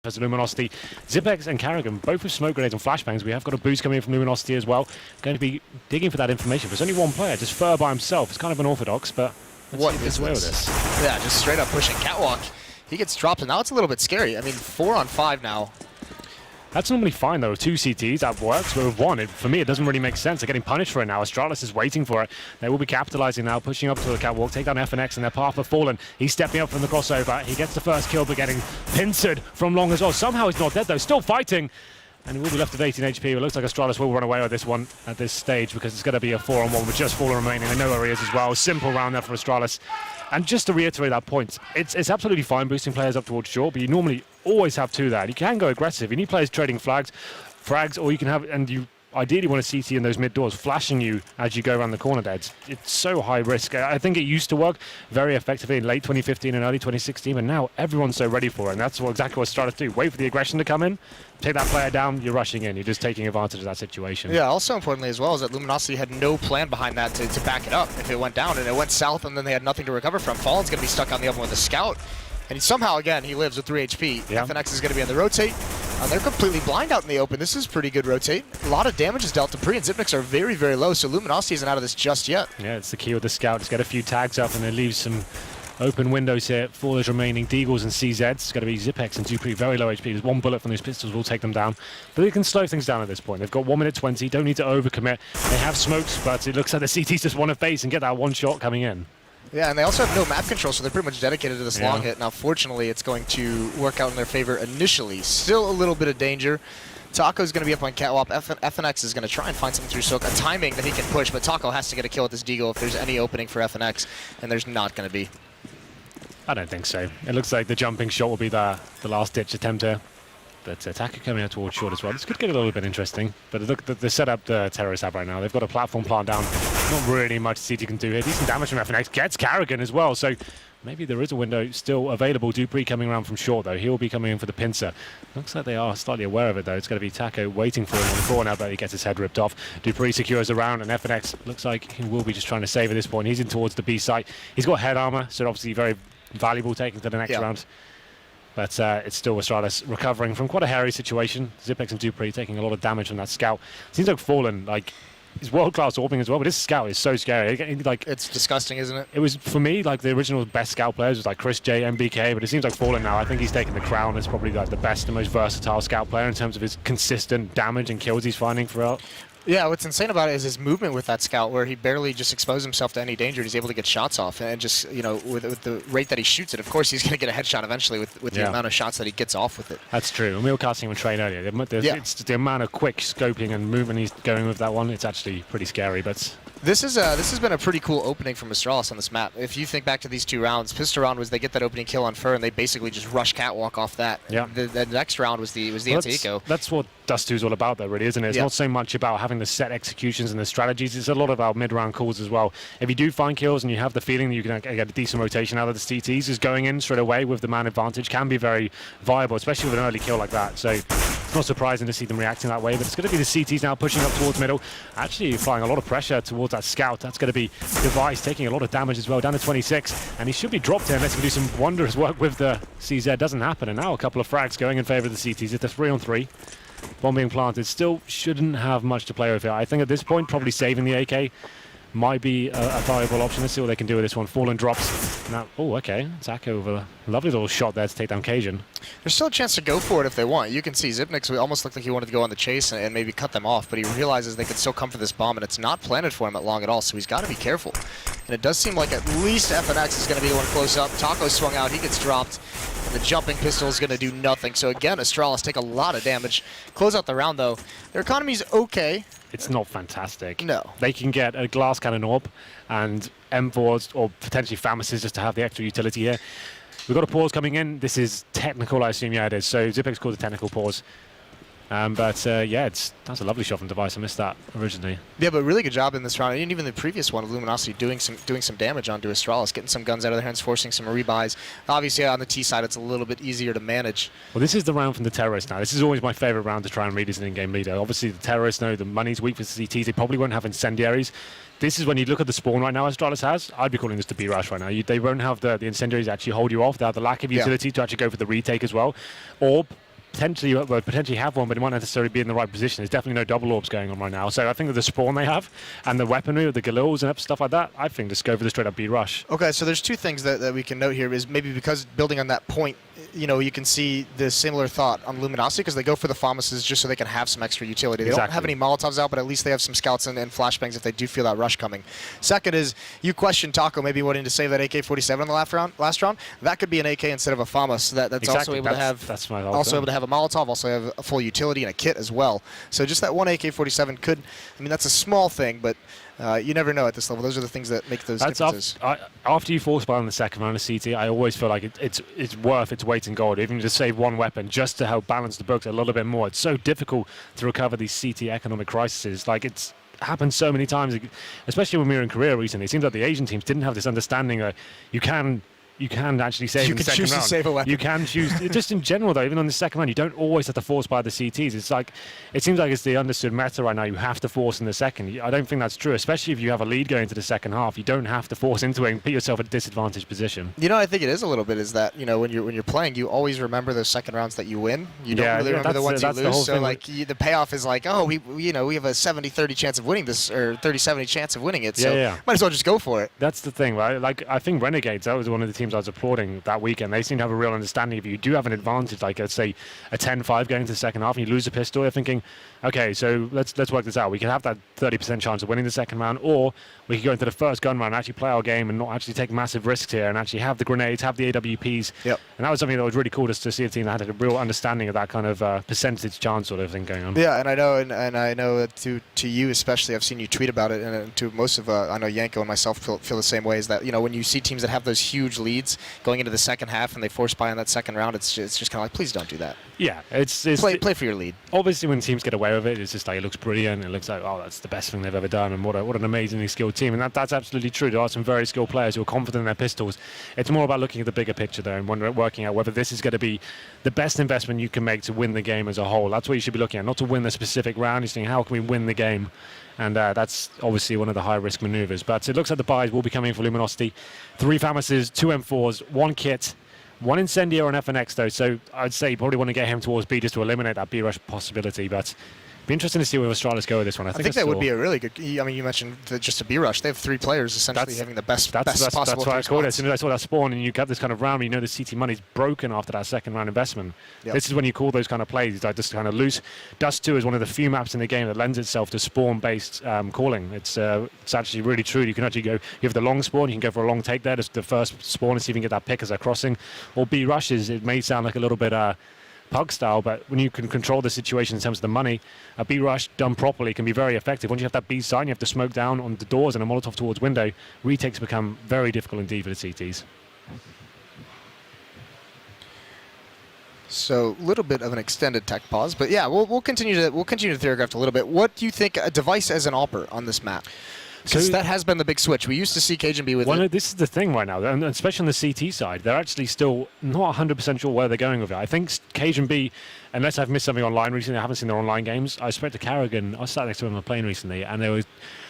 as Luminosity. Zipex and Karrigan, both with smoke grenades and flashbangs. We have got a boost coming in from Luminosity as well. Going to be digging for that information. There's only one player, just Fur by himself. It's kind of unorthodox, but let's see if he gets away with this. Yeah, just straight up pushing Catwalk. He gets dropped, and now it's a little bit scary. I mean, 4 on 5 now. That's normally fine, though. 2 CTs, that works. But with 1, for me, it doesn't really make sense. They're getting punished for it now. Astralis is waiting for it. They will be capitalizing now, pushing up to the catwalk, take down FNX, and their path have fallen. He's stepping up from the crossover. He gets the first kill, but getting pincered from long as well. Somehow he's not dead, though. Still fighting. And he will be left with 18 HP. It looks like Astralis will run away with this one at this stage because it's going to be a 4-on-1 with just Fallen remaining. They know where he is as well. Simple round there for Astralis. And just to reiterate that point, it's absolutely fine boosting players up towards short, but you normally always have 2 there. You can go aggressive. You need players trading frags, or you can have, and you ideally want a CT in those mid doors, flashing you as you go around the corner there. It's so high risk. I think it used to work very effectively in late 2015 and early 2016, and now everyone's so ready for it, and that's exactly what Astralis do. Wait for the aggression to come in, take that player down, you're rushing in. You're just taking advantage of that situation. Yeah, also importantly as well is that Luminosity had no plan behind that to back it up if it went down, and it went south, and then they had nothing to recover from. Fallen's going to be stuck on the oven with a scout, and somehow, again, he lives with 3 HP. Yeah. FNX is going to be on the rotate. They're completely blind out in the open. This is pretty good rotate. A lot of damage is dealt to Pre, and Zipnix are very, very low, so Luminosity isn't out of this just yet. Yeah, it's the key with the scout. Just get a few tags up, and then leave some open windows here for those remaining Deagles and CZs. It's going to be Zipex and Dupree, very low HP. There's 1 bullet from those pistols will take them down. But they can slow things down at this point. They've got 1 minute 20, don't need to overcommit. They have smokes, but it looks like the CTs just want to base and get that 1 shot coming in. Yeah, and they also have no map control, so they're pretty much dedicated to this long hit. Now, fortunately, it's going to work out in their favor initially. Still a little bit of danger. Taco's going to be up on Catwalk. FNX is going to try and find something through Silk, a timing that he can push, but Taco has to get a kill with this Deagle if there's any opening for FNX, and there's not going to be. I don't think so. It looks like the jumping shot will be the last-ditch attempt here. But Taco coming out towards short as well. This could get a little bit interesting. But look, the setup the terrorists have right now. They've got a platform plant down. Not really much CT can do here. Decent damage from FNX. Gets Karrigan as well. So maybe there is a window still available. Dupree coming around from short, though. He'll be coming in for the pincer. Looks like they are slightly aware of it, though. It's going to be Taco waiting for him on the corner, but he gets his head ripped off. Dupree secures the round, and FNX looks like he will be just trying to save at this point. He's in towards the B site. He's got head armor, so obviously very valuable taking to the next round. But it's still Astralis recovering from quite a hairy situation. Zipex and Dupree taking a lot of damage from that scout. Seems like Fallen, like, he's world-class orbing as well, but this scout is so scary. Like, it's disgusting, isn't it? It was, for me, like the original best scout players was like Chris J, MBK, but it seems like Fallen now. I think he's taken the crown as probably like the best and most versatile scout player in terms of his consistent damage and kills he's finding throughout. Yeah, what's insane about it is his movement with that scout, where he barely just exposed himself to any danger. He's able to get shots off, and just, you know, with the rate that he shoots it, of course he's going to get a headshot eventually with the amount of shots that he gets off with it. That's true. And we were casting him in train earlier. It's the amount of quick scoping and movement he's going with that one. It's actually pretty scary, but this has been a pretty cool opening from Astralis on this map. If you think back to these 2 rounds, pistol round was they get that opening kill on Fur, and they basically just rush Catwalk off that. Yeah. The next round was the anti-eco. That's what Dust 2 is all about, though, really, isn't it? It's not so much about having the set executions and the strategies. It's a lot about mid-round calls as well. If you do find kills and you have the feeling that you can get a decent rotation out of the CTs, just going in straight away with the man advantage can be very viable, especially with an early kill like that. So it's not surprising to see them reacting that way, but it's going to be the CTs now pushing up towards middle, actually applying a lot of pressure towards that scout. That's going to be Device taking a lot of damage as well, down to 26, and he should be dropped here unless he can do some wondrous work with the CZ. Doesn't happen, and now a couple of frags going in favor of the CTs. It's a 3-on-3. Bomb being planted. Still shouldn't have much to play with here. I think at this point, probably saving the AK might be a viable option. Let's see what they can do with this one. Fallen drops. Now, oh, okay. Taco with a lovely little shot there to take down Cajun. There's still a chance to go for it if they want. You can see Zipnix almost looked like he wanted to go on the chase and maybe cut them off, but he realizes they could still come for this bomb, and it's not planted for him at long at all, so he's got to be careful. And it does seem like at least FNX is going to be the one close up. Taco swung out. He gets dropped. And the jumping pistol is going to do nothing. So again, Astralis take a lot of damage. Close out the round, though. Their economy's okay. It's not fantastic. No. They can get a glass cannon orb and M4s or potentially FAMASs just to have the extra utility here. We've got a pause coming in. This is technical, I assume. Yeah, it is. So Zipex called a technical pause. Yeah, that's a lovely shot from Device. I missed that originally. Yeah, but really good job in this round, and even the previous one of Luminosity doing some damage onto Astralis, getting some guns out of their hands, forcing some rebuys. Obviously, on the T side, it's a little bit easier to manage. Well, this is the round from the terrorists now. This is always my favorite round to try and read as an in-game leader. Obviously, the terrorists know the money's weak for CTs. They probably won't have incendiaries. This is when you look at the spawn right now Astralis has. I'd be calling this the B-rush right now. They won't have the incendiaries actually hold you off. They have the lack of utility to actually go for the retake as well. Orb potentially have one, but it might not necessarily be in the right position. There's definitely no double orbs going on right now. So I think that the spawn they have and the weaponry with the Galils and stuff like that, I think just go for the straight up B rush. Okay, so there's two things that we can note here is maybe because building on that point, you can see the similar thought on Luminosity because they go for the FAMASes just so they can have some extra utility. They don't have any Molotovs out, but at least they have some scouts and flashbangs if they do feel that rush coming. Second is you question Taco maybe wanting to save that AK-47 in the last round. That could be an AK instead of a FAMAS. That's also able to have able to have a Molotov, also have a full utility and a kit as well. So just that one AK-47 could, that's a small thing, but you never know at this level. Those are the things that make those differences. After you force buy in the second round of CT, I always feel like it's worth its weight in gold, even to save one weapon, just to help balance the books a little bit more. It's so difficult to recover these CT economic crises. Like, it's happened so many times, especially when we were in Korea recently. It seems like the Asian teams didn't have this understanding that you can actually save in the second round. To save a weapon. You can choose, just in general though, even on the second round, you don't always have to force by the CTs. It seems like it's the understood meta right now. You have to force in the second. I don't think that's true, especially if you have a lead going into the second half. You don't have to force into it and put yourself at a disadvantaged position. I think it is a little bit is that, when you're playing, you always remember those second rounds that you win. You don't really remember the ones you lose. So the payoff is like, oh, we have a 70-30 chance of winning this, or 30-70 chance of winning it. So might as well just go for it. That's the thing, right? Like, I think Renegades, that was one of the teams I was applauding that weekend. They seem to have a real understanding. If you do have an advantage, like let's say a 10-5 going into the second half and you lose a pistol, you're thinking, okay, so let's work this out. We can have that 30% chance of winning the second round, or we could go into the first gun round and actually play our game and not actually take massive risks here and actually have the grenades, have the AWPs. Yep. And that was something that was really cool just to see a team that had a real understanding of that kind of percentage chance sort of thing going on. Yeah, and I know to you especially, I've seen you tweet about it, and to most of I know Yanko and myself feel the same way. Is that when you see teams that have those huge leads going into the second half and they force buy on that second round, it's just kind of like, please don't do that. Yeah, it's play for your lead. Obviously, when teams get away with it, it's just like it looks brilliant. It looks like, oh, that's the best thing they've ever done, and what an amazingly skilled team. And that's absolutely true. There are some very skilled players who are confident in their pistols. It's more about looking at the bigger picture there and working out whether this is going to be the best investment you can make to win the game as a whole. That's what you should be looking at, not to win the specific round. You're saying, how can we win the game? And that's obviously one of the high-risk maneuvers. But it looks like the buys will be coming for Luminosity. 3 FAMASes, 2 M4s, 1 kit, 1 Incendiary on FNX though, so I'd say you probably want to get him towards B just to eliminate that B rush possibility, but be interesting to see where Astralis go with this one. I think that would be a really good. You mentioned just a B rush. They have 3 players essentially having the best possible. That's why I called it. As soon as I saw that spawn, and you have this kind of round, where the CT money's broken after that second round investment. Yep. This is when you call those kind of plays. Like just kind of loose. Dust 2 is one of the few maps in the game that lends itself to spawn-based calling. It's actually really true. You can actually go. You have the long spawn. You can go for a long take there. Just the first spawn and see if you can get that pick as they're crossing. Or B rushes. It may sound like a little bit. Pug style, but when you can control the situation in terms of the money, a B rush done properly can be very effective. Once you have that B sign, you have to smoke down on the doors and a Molotov towards window. Retakes become very difficult indeed for the CTs. So a little bit of an extended tech pause, but yeah, we'll continue to theorycraft a little bit. What do you think a device as an AWPer on this map? Because that has been the big switch. We used to see Cajun B with it. This is the thing right now, and especially on the CT side, they're actually still not 100% sure where they're going with it. I think Cajun B, unless I've missed something online recently, I haven't seen their online games. I spoke to Carrigan. I sat next to him on a plane recently, and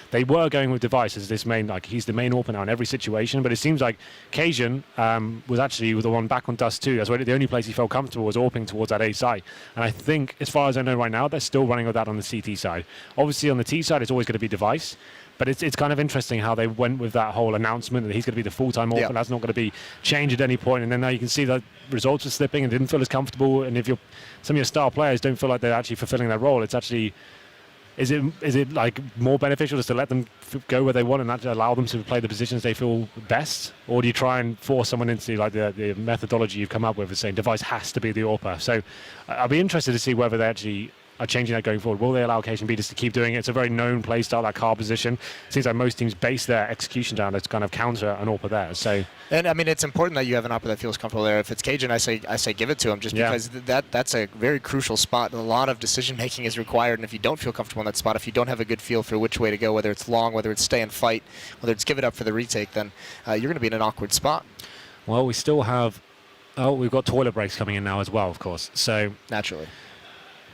they were going with Device as this main, like he's the main AWPer now in every situation, but it seems like Cajun was actually the one back on Dust 2. That's why the only place he felt comfortable was AWPing towards that A site. And I think, as far as I know right now, they're still running with that on the CT side. Obviously on the T side, it's always going to be Device. But it's kind of interesting how they went with that whole announcement that he's going to be the full-time AWPer, and that's not going to be changed at any point. And then now you can see that results are slipping and didn't feel as comfortable. And if some of your star players don't feel like they're actually fulfilling their role, it's actually, is it like more beneficial just to let them go where they want and actually allow them to play the positions they feel best? Or do you try and force someone into like the methodology you've come up with, saying Device has to be the AWPer? So I'll be interested to see whether they actually are changing that going forward. Will they allow Cajun B just to keep doing it? It's a very known play style, that car position. It seems like most teams base their execution down to kind of counter an AWPer there. So, and it's important that you have an AWPer that feels comfortable there. If it's Cajun, I say give it to him, just because that's a very crucial spot. A lot of decision making is required, and if you don't feel comfortable in that spot, if you don't have a good feel for which way to go, whether it's long, whether it's stay and fight, whether it's give it up for the retake, then you're going to be in an awkward spot. Well, we still have. We've got toilet breaks coming in now as well, of course. So naturally.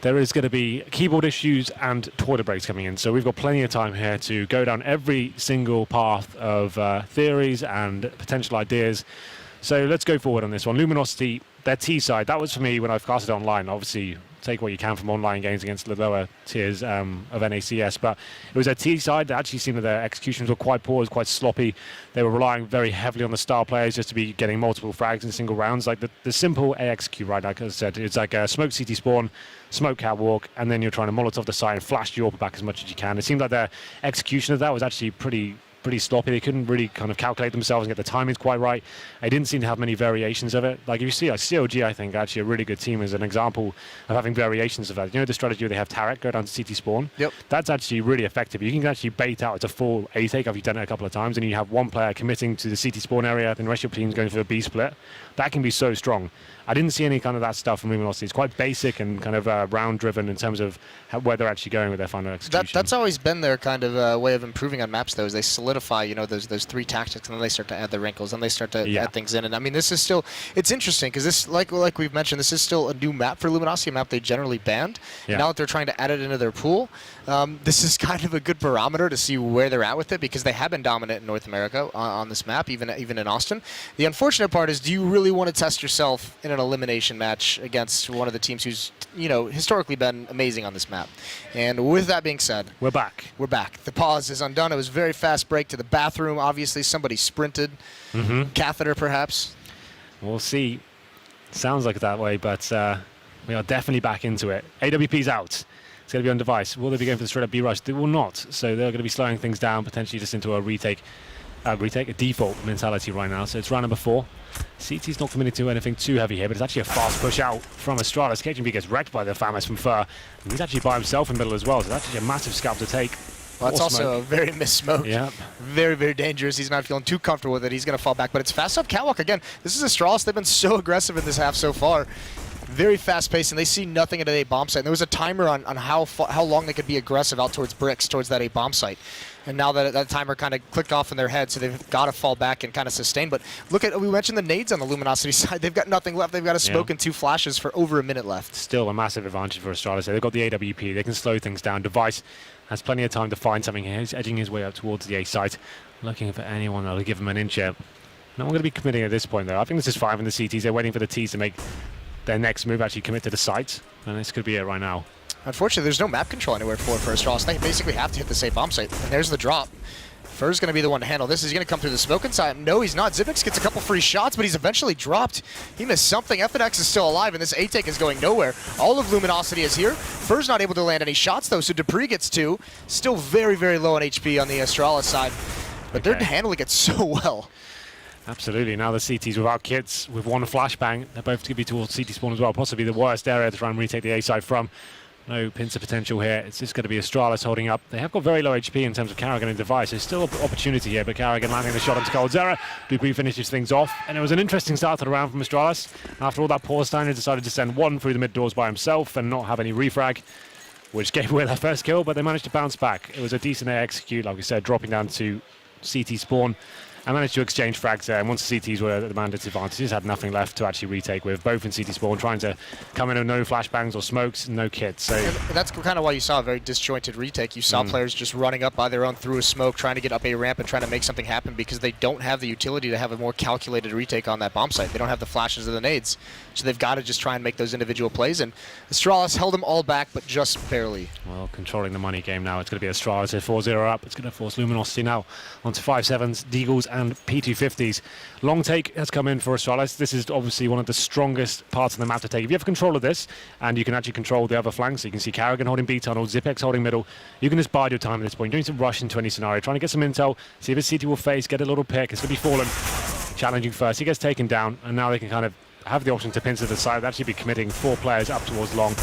There is going to be keyboard issues and toilet breaks coming in, so we've got plenty of time here to go down every single path of theories and potential ideas. So let's go forward on this one. Luminosity their T side, that was for me when I've cast it online. Obviously, take what you can from online games against the lower tiers of NACS, but it was their T side that actually seemed that their executions were quite poor, it was quite sloppy. They were relying very heavily on the star players just to be getting multiple frags in single rounds. Like the simple A execute, right? Like I said, it's like a smoke CT spawn, smoke catwalk, and then you're trying to Molotov the side and flash the AWP back as much as you can. It seemed like their execution of that was actually pretty sloppy. They couldn't really kind of calculate themselves and get the timings quite right. They didn't seem to have many variations of it. Like if you see, like COG, I think actually a really good team is an example of having variations of that. You know the strategy where they have Tarek go down to CT spawn? Yep. That's actually really effective. You can actually bait out. It's a full A take if you've done it a couple of times, and you have one player committing to the CT spawn area, then the rest of your team's going for a B split. That can be so strong. I didn't see any kind of that stuff from Luminosity. It's quite basic and kind of round driven in terms of where they're actually going with their final execution. That's always been their kind of way of improving on maps, though, is they solidify, you know, those 3 tactics, and then they start to add the wrinkles, and they start to add things in. And I mean, this is still, it's interesting because this, like we've mentioned, this is still a new map for Luminosity, a map they generally banned. Yeah. Now that they're trying to add it into their pool, this is kind of a good barometer to see where they're at with it, because they have been dominant in North America on this map, even in Austin. The unfortunate part is, do you really want to test yourself in an elimination match against one of the teams who's, you know, historically been amazing on this map? And with that being said, we're back. We're back. The pause is undone. It was a very fast break to the bathroom. Obviously, somebody sprinted. Catheter, perhaps. We'll see. Sounds like that way, but we are definitely back into it. AWP's out. It's going to be on device. Will they be going for the straight up B rush? They will not. So they're going to be slowing things down, potentially just into a a default mentality right now. So it's round number 4. CT's not committing to anything too heavy here, but it's actually a fast push out from Astralis. KGB gets wrecked by the Famous from Fur. And he's actually by himself in the middle as well, so that's actually a massive scalp to take. Well, that's also a very missmoked. Yeah. Very, very dangerous. He's not feeling too comfortable with it. He's going to fall back, but it's fast up catwalk again. This is Astralis. They've been so aggressive in this half so far. Very fast paced, and they see nothing at a bomb site. And there was a timer on how long they could be aggressive out towards bricks, towards that A bomb site. And now that timer kind of clicked off in their head, so they've got to fall back and kind of sustain. But look at, we mentioned the nades on the Luminosity side. They've got nothing left. They've got a smoke and 2 flashes for over a minute left. Still a massive advantage for Astralis. They've got the AWP. They can slow things down. Device has plenty of time to find something here. He's edging his way up towards the A site, looking for anyone that'll give him an inch here. No one going to be committing at this point, though. I think this is fine for the CTs. They're waiting for the Ts to make their next move, actually commit to the site. And this could be it right now. Unfortunately, there's no map control anywhere for Astralis. They basically have to hit the safe bomb site. And there's the drop. Fur's going to be the one to handle this. He's going to come through the smoke inside. No, he's not. Xipix gets a couple free shots, but he's eventually dropped. He missed something. FNX is still alive, and this A-Take is going nowhere. All of Luminosity is here. Fur's not able to land any shots, though, so Dupree gets 2. Still very, very low on HP on the Astralis side. But they're handling it so well. Absolutely. Now the CTs without kits, with 1 flashbang. They're both going to be towards CT spawn as well. Possibly the worst area to try and retake the A side from. No pincer potential here. It's just going to be Astralis holding up. They have got very low HP in terms of Carrigan and Device. There's still an opportunity here, but Carrigan landing the shot onto coldzera. Dupree finishes things off, and it was an interesting start to the round from Astralis. After all that pause time, he decided to send 1 through the mid doors by himself and not have any refrag, which gave away their first kill, but they managed to bounce back. It was a decent A execute, like we said, dropping down to CT spawn. I managed to exchange frags there, and once the CTs were at the bandits' advantages, had nothing left to actually retake with, both in CT spawn, trying to come in with no flashbangs or smokes, no kits. So and that's kind of why you saw a very disjointed retake. You saw players just running up by their own through a smoke, trying to get up a ramp and trying to make something happen, because they don't have the utility to have a more calculated retake on that bomb site. They don't have the flashes or the nades. So they've got to just try and make those individual plays, and Astralis held them all back, but just barely. Well, controlling the money game now. It's going to be Astralis here, 4-0 up. It's going to force Luminosity now onto 5-7s, Deagles, and P250s. Long take has come in for Astralis. This is obviously one of the strongest parts of the map to take. If you have control of this, and you can actually control the other flanks, so you can see Carrigan holding B tunnel, Xipix holding middle, you can just bide your time at this point. You don't need to rush into any scenario. Trying to get some intel, see if his CT will face, get a little pick. It's going to be Fallen challenging first. He gets taken down, and now they can kind of have the option to pincer the side. They'll actually be committing 4 players up towards long.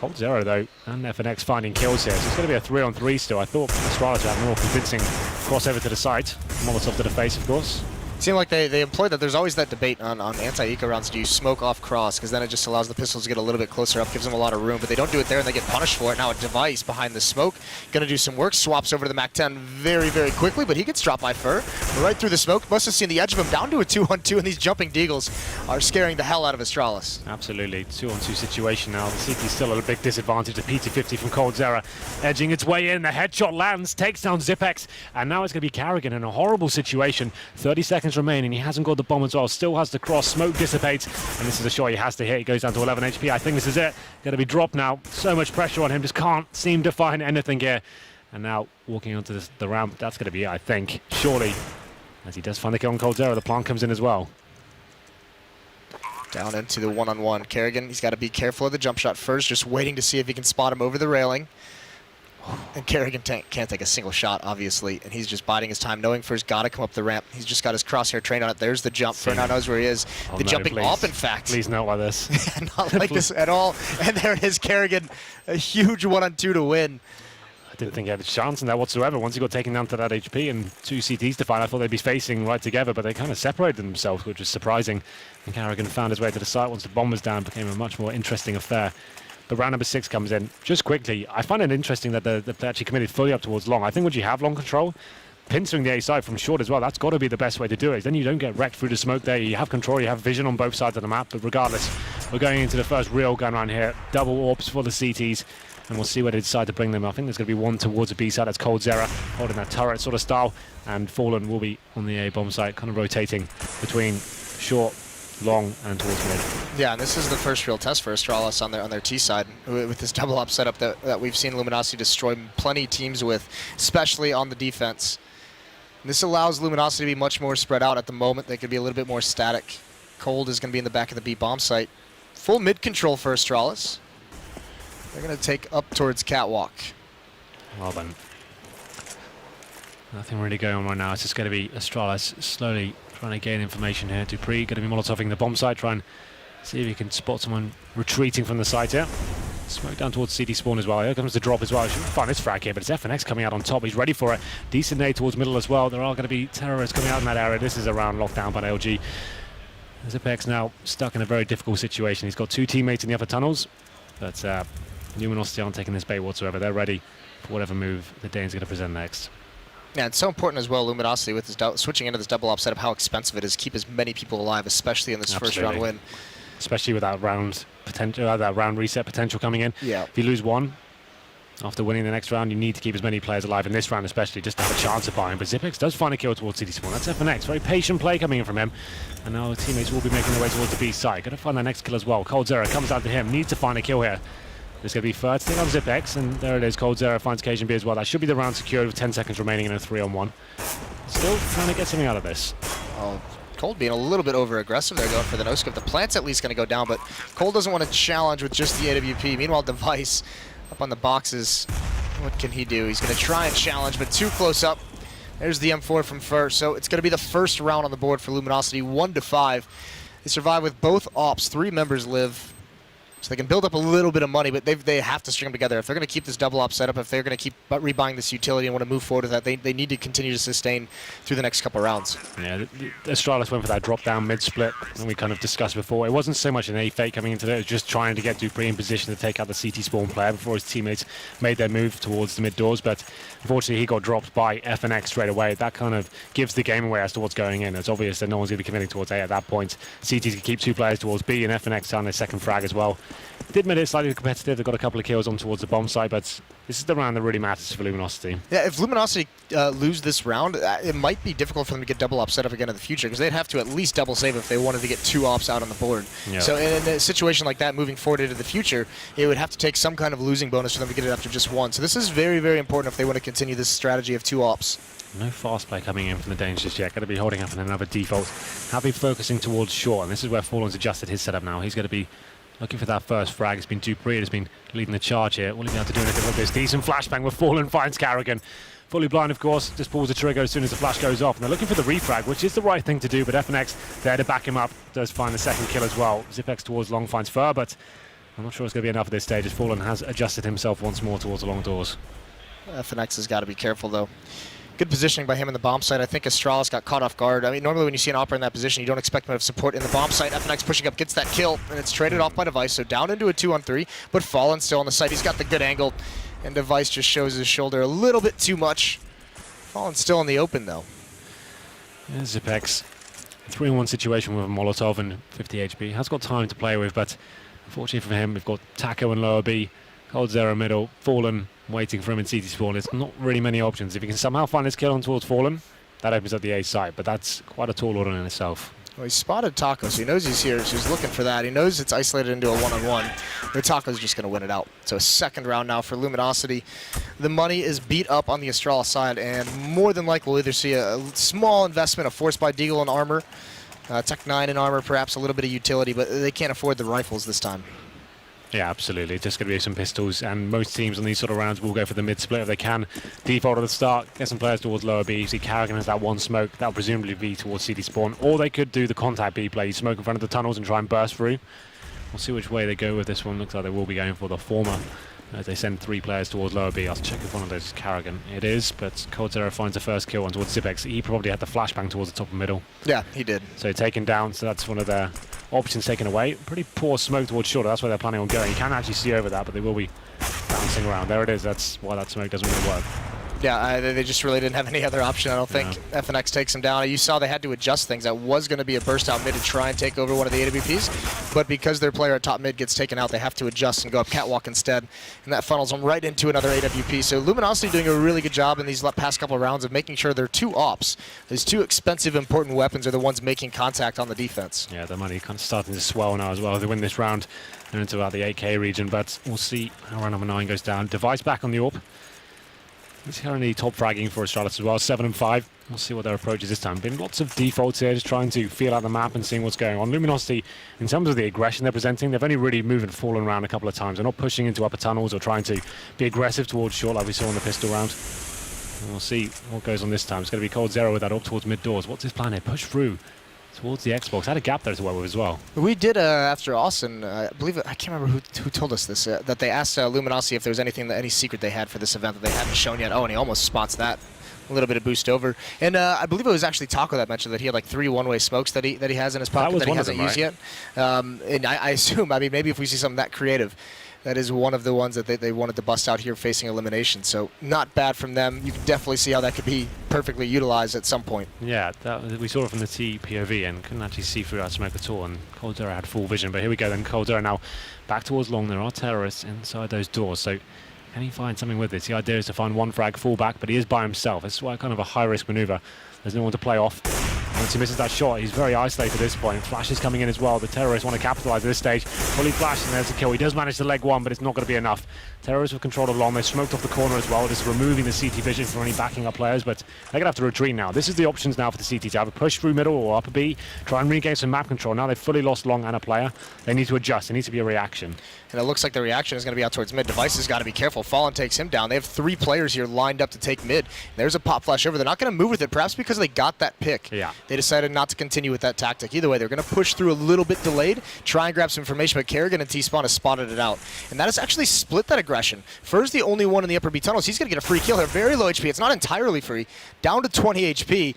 coldzera, though, and FNX finding kills here. So it's going to be a 3-on-3 still. I thought Astralis had more convincing crossover to the site. Molotov to the face, of course. It seemed like they employed that. There's always that debate on anti-eco rounds. Do you smoke off cross? Because then it just allows the pistols to get a little bit closer up, gives them a lot of room. But they don't do it there, and they get punished for it. Now a Device behind the smoke, going to do some work. Swaps over to the MAC-10 very, very quickly, but he gets dropped by Fur. Right through the smoke. Must have seen the edge of him down to a 2-on-2, and these jumping Deagles are scaring the hell out of Astralis. Absolutely. 2-on-2 situation now. The CT's still at a big disadvantage. The P250 from coldzera edging its way in. The headshot lands, takes down Xipix, and now it's going to be Carrigan in a horrible situation. 30 seconds seconds remaining. He hasn't got the bomb as well. Still has the cross. Smoke dissipates. And this is a shot he has to hit. He goes down to 11 HP. I think this is it. Going to be dropped now. So much pressure on him. Just can't seem to find anything here. And now walking onto the ramp. That's going to be it, I think. Surely. As he does find the kill on coldzera, the plant comes in as well. Down into the one-on-one. Kerrigan, he's got to be careful of the jump shot first, just waiting to see if he can spot him over the railing. And Kerrigan can't take a single shot, obviously, and he's just biding his time, knowing Fur's got to come up the ramp. He's just got his crosshair trained on it. There's the jump. Fur now knows where he is. Oh, the no, jumping please. up, in fact. Please not like this. Not like this at all. And there it is, Kerrigan. A huge 1-on-2 to win. I didn't think he had a chance in that whatsoever. Once he got taken down to that HP and 2 CTs to find, I thought they'd be facing right together, but they kind of separated themselves, which was surprising. And Kerrigan found his way to the site once the bomb was down. Became a much more interesting affair. But round number 6 comes in. Just quickly, I find it interesting that they actually committed fully up towards long. I think when you have long control, pincering the A side from short as well, that's got to be the best way to do it. Then you don't get wrecked through the smoke there. You have control, you have vision on both sides of the map. But regardless, we're going into the first real gun round here. Double orbs for the CTs. And we'll see where they decide to bring them. I think there's going to be one towards the B side. That's coldzera, holding that turret sort of style. And Fallen will be on the A bomb site, kind of rotating between short, long, and towards mid. Yeah, and this is the first real test for Astralis on their T side with this double up setup that we've seen Luminosity destroy plenty of teams with, especially on the defense. And this allows Luminosity to be much more spread out at the moment. They could be a little bit more static. Cold is going to be in the back of the B bomb site. Full mid control for Astralis. They're going to take up towards Catwalk. Well then. Nothing really going on right now. It's just going to be Astralis slowly trying to gain information here. Dupree going to be molotoving the bomb site, try and see if he can spot someone retreating from the site here. Smoke down towards CD spawn as well. Here comes the drop as well. Should find this frag here, but it's FNX coming out on top. He's ready for it. Decent nade towards middle as well. There are going to be terrorists coming out in that area. This is a round locked down by LG. Zipex now stuck in a very difficult situation. He's got 2 teammates in the upper tunnels, but Luminosity aren't taking this bait whatsoever. They're ready for whatever move the Dane's going to present next. Yeah, it's so important as well, Luminosity, with this switching into this double op setup, how expensive it is to keep as many people alive, especially in this first round win. Especially with that round potential, that round reset potential coming in. Yeah. If you lose one after winning the next round, you need to keep as many players alive in this round, especially just to have a chance of buying. But Zipex does find a kill towards CD spawn. That's FNX. Very patient play coming in from him. And now the teammates will be making their way towards the B side. Got to find that next kill as well. coldzera comes out to him. Needs to find a kill here. There's going to be third stick on Zipex, and there it is. coldzera finds Cajun B as well. That should be the round secured with 10 seconds remaining in a 3-on-1. Still trying to get something out of this. Oh, Cold being a little bit over-aggressive. They're going for the no-scope. The plant's at least going to go down, but Cold doesn't want to challenge with just the AWP. Meanwhile, Device up on the boxes. What can he do? He's going to try and challenge, but too close up. There's the M4 from Fur. So it's going to be the first round on the board for Luminosity, 1-5. They survive with both ops. 3 members live. So they can build up a little bit of money, but they have to string them together. If they're going to keep this double op setup, if they're going to keep rebuying this utility and want to move forward with that, they need to continue to sustain through the next couple of rounds. Yeah, Astralis went for that drop down mid-split, and we kind of discussed before. It wasn't so much an A fake coming into it, it was just trying to get Dupree in position to take out the CT spawn player before his teammates made their move towards the mid doors, but unfortunately he got dropped by FNX straight away. That kind of gives the game away as to what's going in. It's obvious that no one's going to be committing towards A at that point. CT's can keep 2 players towards B, and FNX down their second frag as well. Did make it slightly competitive. They've got a couple of kills on towards the bomb site, but this is the round that really matters for Luminosity. Yeah, if Luminosity lose this round, it might be difficult for them to get double op set up again in the future, because they'd have to at least double save if they wanted to get 2 ops out on the board. Yeah. So in a situation like that, moving forward into the future, it would have to take some kind of losing bonus for them to get it after just 1. So this is very, very important if they want to continue this strategy of 2 ops. No fast play coming in from the Danes just yet. Going to be holding up in another default. Happy focusing towards short, and this is where Fallen's adjusted his setup now. He's going to be looking for that first frag. It's been Dupree that's been leading the charge here. Will he be able to do anything with this? Decent flashbang with Fallen finds Kerrigan. Fully blind, of course, just pulls the trigger as soon as the flash goes off. And they're looking for the refrag, which is the right thing to do, but FNX there to back him up. Does find the second kill as well. Zipex towards long finds Fur, but I'm not sure it's going to be enough at this stage, as Fallen has adjusted himself once more towards the long doors. FNX has got to be careful, though. Good positioning by him in the bomb site. I think Astralis got caught off guard. I mean, normally when you see an opera in that position, you don't expect him to have support in the bomb site. FNX pushing up, gets that kill, and it's traded off by Device, so down into a 2-on-3, but Fallen still on the site. He's got the good angle, and Device just shows his shoulder a little bit too much. Fallen still in the open, though. Yeah, Zipex, 3-1 situation with a Molotov and 50 HP. Has got time to play with, but unfortunately for him, we've got Taco in lower B, coldzera middle, Fallen waiting for him in CT spawn. It's not really many options. If he can somehow find his kill on towards Fallen, that opens up the A site, but that's quite a tall order in itself. Well, he spotted Taco, so he knows he's here, so he's looking for that. He knows it's isolated into a one-on-one, but Taco's just going to win it out. So a second round now for Luminosity. The money is beat up on the Astralis side, and more than likely we'll either see a small investment of Force by Deagle in armor, Tech 9 in armor, perhaps a little bit of utility, but they can't afford the rifles this time. Yeah, absolutely. Just going to be some pistols, and most teams on these sort of rounds will go for the mid-split if they can. Default at the start, get some players towards lower B. See Carrigan has that one smoke. That will presumably be towards CT spawn. Or they could do the contact B play. You smoke in front of the tunnels and try and burst through. We'll see which way they go with this one. Looks like they will be going for the former as they send 3 players towards lower B. I'll check if one of those is Carrigan. It is, but Cold Zero finds the first kill on towards Zipex. He probably had the flashbang towards the top and middle. Yeah, he did. So taken down, so that's one of their options taken away. Pretty poor smoke towards shorter. That's where they're planning on going. You can actually see over that, but they will be bouncing around. There it is. That's why that smoke doesn't really work. Yeah, they just really didn't have any other option, I don't think. FNX takes him down. You saw they had to adjust things. That was going to be a burst out mid to try and take over one of the AWPs, but because their player at top mid gets taken out, they have to adjust and go up catwalk instead, and that funnels them right into another AWP. So Luminosity doing a really good job in these past couple of rounds of making sure their 2 ops, these 2 expensive, important weapons, are the ones making contact on the defense. Yeah, the money kind of starting to swell now as well. If they win this round, they're into about the 8K region, but we'll see how round number 9 goes down. Device back on the AWP. He's currently top fragging for Astralis as well, 7 and 5. We'll see what their approach is this time. Been lots of defaults here, just trying to feel out the map and seeing what's going on. Luminosity, in terms of the aggression they're presenting, they've only really moved and fallen around a couple of times. They're not pushing into upper tunnels or trying to be aggressive towards short like we saw in the pistol round. And we'll see what goes on this time. It's going to be Cold Zero with that up towards mid doors. What's his plan here? Push through towards the Xbox. Had a gap there to work with as well. We did after Austin, I believe I can't remember who told us this, that they asked Luminosity if there was any secret they had for this event that they hadn't shown yet. Oh, and he almost spots that. A little bit of boost over. And I believe it was actually Taco that mentioned that he had like 3 one-way smokes that he has in his pocket that he hasn't used yet. And I assume, I mean, maybe if we see something that creative, that is one of the ones that they wanted to bust out here facing elimination. So not bad from them. You can definitely see how that could be perfectly utilized at some point. Yeah, we saw it from the T POV and couldn't actually see through that smoke at all. And Cold Zero had full vision. But here we go then. Cold Zero now back towards long. There are terrorists inside those doors. So can he find something with this? The idea is to find one frag, fall back, but he is by himself. It's why kind of a high-risk maneuver. There's no one to play off. Once he misses that shot, he's very isolated at this point. Flash is coming in as well. The terrorists want to capitalize at this stage. Fully flash, and there's a kill. He does manage to leg one, but it's not going to be enough. Terrorists have control of long. They smoked off the corner as well, just removing the CT vision for any backing up players, but they're going to have to retreat now. This is the options now for the CT to either push through middle or upper B, try and regain some map control. Now they've fully lost long and a player. They need to adjust. There needs to be a reaction. And it looks like the reaction is going to be out towards mid. Device has got to be careful. Fallen takes him down. They have 3 players here lined up to take mid. There's a pop flash over. They're not going to move with it, perhaps because they got that pick. Yeah. They decided not to continue with that tactic. Either way, they're going to push through a little bit delayed, try and grab some information, but Kerrigan and T-Spawn has spotted it out. And that has actually split that aggression. Fur's the only one in the upper B tunnels. He's going to get a free kill. They're very low HP. It's not entirely free. Down to 20 HP.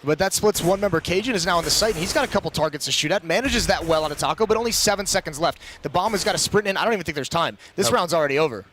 But that splits one member. Cajun is now on the site, and he's got a couple targets to shoot at. Manages that well on a Taco, but only 7 seconds left. The bomb has got to sprint in. I don't even think there's time. This round's already over.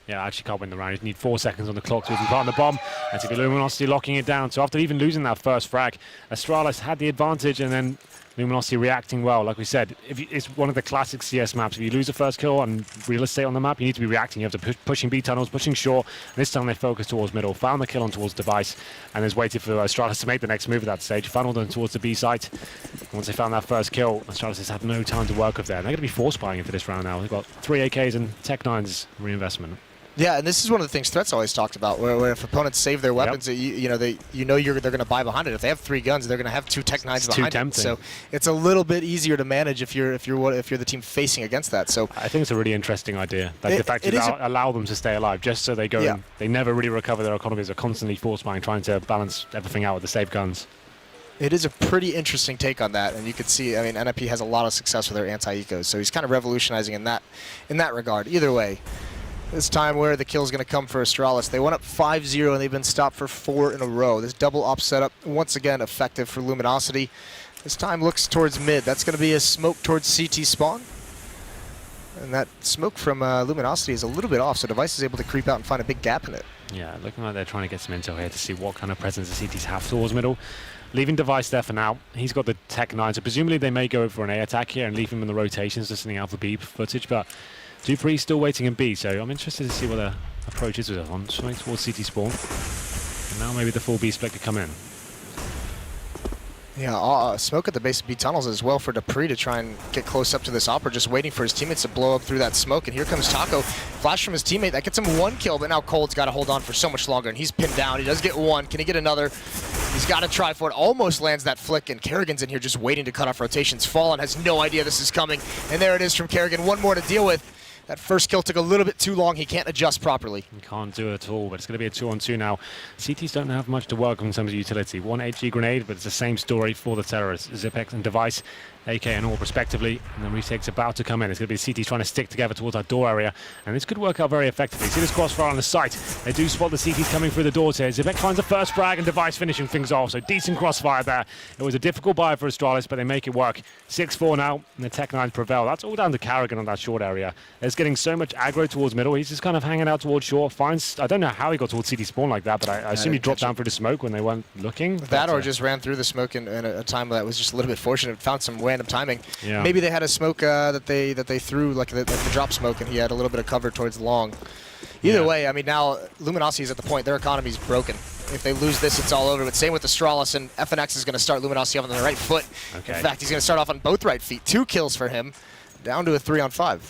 Yeah, I actually can't win the round. You need 4 seconds on the clock to even plant the bomb. And to be Luminosity locking it down. So after even losing that first frag, Astralis had the advantage, and then Luminosity reacting well. Like we said, it's one of the classic CS maps. If you lose the first kill on real estate on the map, you need to be reacting. You have to pushing B tunnels, pushing short. And this time they focus towards middle, found the kill on towards device, and has waited for Astralis to make the next move at that stage. Funneled them towards the B site. And once they found that first kill, Astralis has had no time to work with there. And they're going to be force buying into this round now. They've got 3 AKs and Tech 9's reinvestment. Yeah, and this is one of the things Threats always talked about, where if opponents save their weapons, they're going to buy behind it. If they have 3 guns, they're going to have 2 Tech 9s behind it. So it's a little bit easier to manage if you're the team facing against that. So I think it's a really interesting idea. Like the fact that allow them to stay alive, just so they go and they never really recover their economies. They're constantly force buying, trying to balance everything out with the save guns. It is a pretty interesting take on that, and you could see, I mean, NIP has a lot of success with their anti-ecos, so he's kind of revolutionizing in that regard. Either way, this time where the kill is going to come for Astralis. They went up 5-0 and they've been stopped for 4 in a row. This double op setup, once again, effective for Luminosity. This time looks towards mid. That's going to be a smoke towards CT spawn. And that smoke from Luminosity is a little bit off, so Device is able to creep out and find a big gap in it. Yeah, looking like they're trying to get some intel here to see what kind of presence the CTs have towards middle. Leaving Device there for now. He's got the Tech 9, so presumably they may go for an A attack here and leave him in the rotations, just sending out the B footage, but Dupree still waiting in B, so I'm interested to see what their approach is with it. I'm swinging towards CT spawn. And now maybe the full B split could come in. Yeah, smoke at the base of B tunnels as well for Dupree to try and get close up to this Opera, just waiting for his teammates to blow up through that smoke. And here comes Taco. Flash from his teammate. That gets him 1 kill, but now Cold's got to hold on for so much longer, and he's pinned down. He does get 1. Can he get another? He's got to try for it. Almost lands that flick, and Kerrigan's in here just waiting to cut off rotations. Fallen has no idea this is coming, and there it is from Kerrigan. 1 more to deal with. That first kill took a little bit too long. He can't adjust properly. He can't do it at all, but it's going to be a 2-on-2 now. CTs don't have much to work on in terms of utility. 1 HG grenade, but it's the same story for the terrorists. Zipex and Device, AK and AWP respectively. And then retake's about to come in. It's going to be CTs trying to stick together towards our door area. And this could work out very effectively. See this crossfire on the site. They do spot the CTs coming through the doors here. Zipex finds the first frag and Device finishing things off. So decent crossfire there. It was a difficult buy for Astralis, but they make it work. 6-4 now, and the Tech-9s prevail. That's all down to Kerrigan on that short area. There's getting so much aggro towards middle. He's just kind of hanging out towards short. Finds, I don't know how he got towards CT spawn like that, but I assume he dropped down through the smoke when they weren't looking. That or just ran through the smoke in a time that was just a little bit fortunate. Found some random timing. Yeah. Maybe they had a smoke that they threw, like the drop smoke, and he had a little bit of cover towards long. Either way, I mean, now Luminosity is at the point. Their economy's broken. If they lose this, it's all over. But same with Astralis, and FNX is going to start Luminosity off on the right foot. Okay. In fact, he's going to start off on both right feet. 2 kills for him, down to a 3-on-5.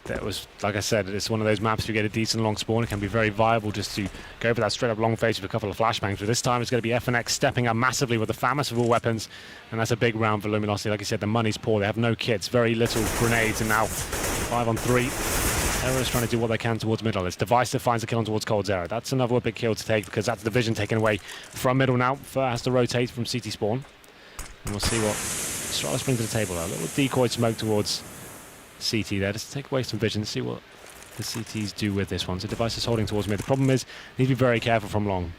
That was, like I said, it's one of those maps you get a decent long spawn. It can be very viable just to go for that straight up long face with a couple of flashbangs. But this time it's going to be FNX stepping up massively with the FAMAS of all weapons. And that's a big round for Luminosity. Like I said, the money's poor. They have no kits, very little grenades, and now 5-on-3. Terrorists trying to do what they can towards middle. It's Device that finds the kill on towards Cold Zero. That's another big kill to take because that's the vision taken away from middle now. Fur has to rotate from CT spawn. And we'll see what Astralis brings to the table. A little decoy smoke towards CT there, just to take away some vision, see what the CTs do with this one. So Device is holding towards mid. The problem is, they need to be very careful from long.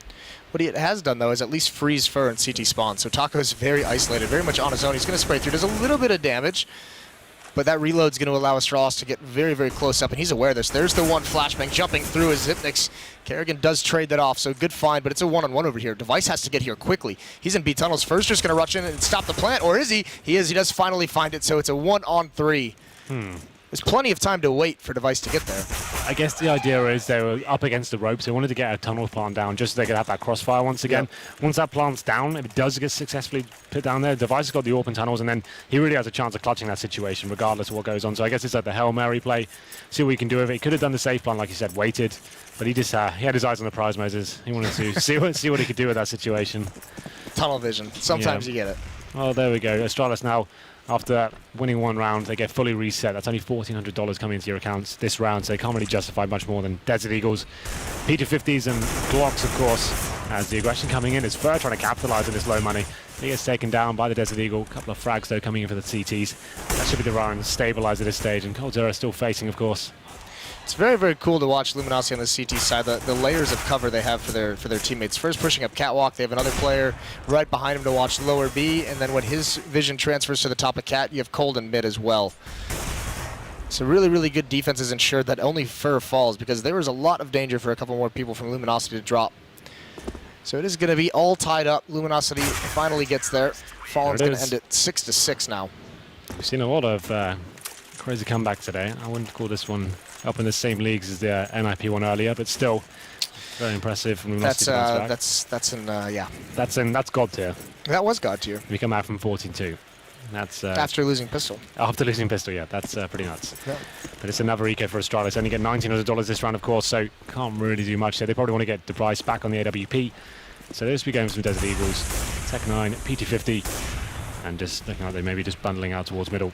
What he has done, though, is at least freeze Fur and CT spawn. So Taco's very isolated, very much on his own. He's going to spray through. Does a little bit of damage, but that reload's going to allow Astralis to get very, very close up, and he's aware of this. There's the 1 flashbang jumping through his Zipnix. Kerrigan does trade that off, so good find, but it's a 1-on-1 over here. Device has to get here quickly. He's in B tunnels first, just going to rush in and stop the plant, or is he? He is. He does finally find it, so it's a 1-on-3. There's plenty of time to wait for Device to get there. I guess the idea is they were up against the ropes. They wanted to get a tunnel plant down just so they could have that crossfire once again. Yep. Once that plant's down, if it does get successfully put down there, Device has got the open tunnels, and then he really has a chance of clutching that situation regardless of what goes on. So I guess it's like the Hail Mary play. See what he can do with it. He could have done the safe plan, like you said, waited. But he just he had his eyes on the prize, Moses. He wanted to see what he could do with that situation. Tunnel vision. Sometimes you get it. Oh, there we go. Astralis now, after winning 1 round, they get fully reset. That's only $1,400 coming into your accounts this round, so they can't really justify much more than Desert Eagles, P250s and Glocks, of course, as the aggression coming in. Is Fur trying to capitalize on this low money. He gets taken down by the Desert Eagle. A couple of frags, though, coming in for the CTs. That should be the round stabilized at this stage, and Cold Zero still facing, of course. It's very, very cool to watch Luminosity on the CT side, the layers of cover they have for their teammates. First pushing up Catwalk, they have another player right behind him to watch lower B, and then when his vision transfers to the top of Cat, you have Cold and mid as well. So really, really good defense is ensured that only Fur falls, because there was a lot of danger for a couple more people from Luminosity to drop. So it is going to be all tied up. Luminosity finally gets there. Fallen's going to end it 6-6 now. We've seen a lot of crazy comeback today. I wouldn't call this one up in the same leagues as the NIP one earlier, but still very impressive from Luminosity. That's God tier. That was God tier. We come out from 14-2. That's after losing pistol. After losing pistol, yeah, that's pretty nuts. Yeah. But it's another eco for Astralis. Only get $1,900 this round, of course, so can't really do much there. They probably want to get the price back on the AWP. So they'll just be going for some Desert Eagles, Tech-9, P250, and just looking like they may be just bundling out towards middle.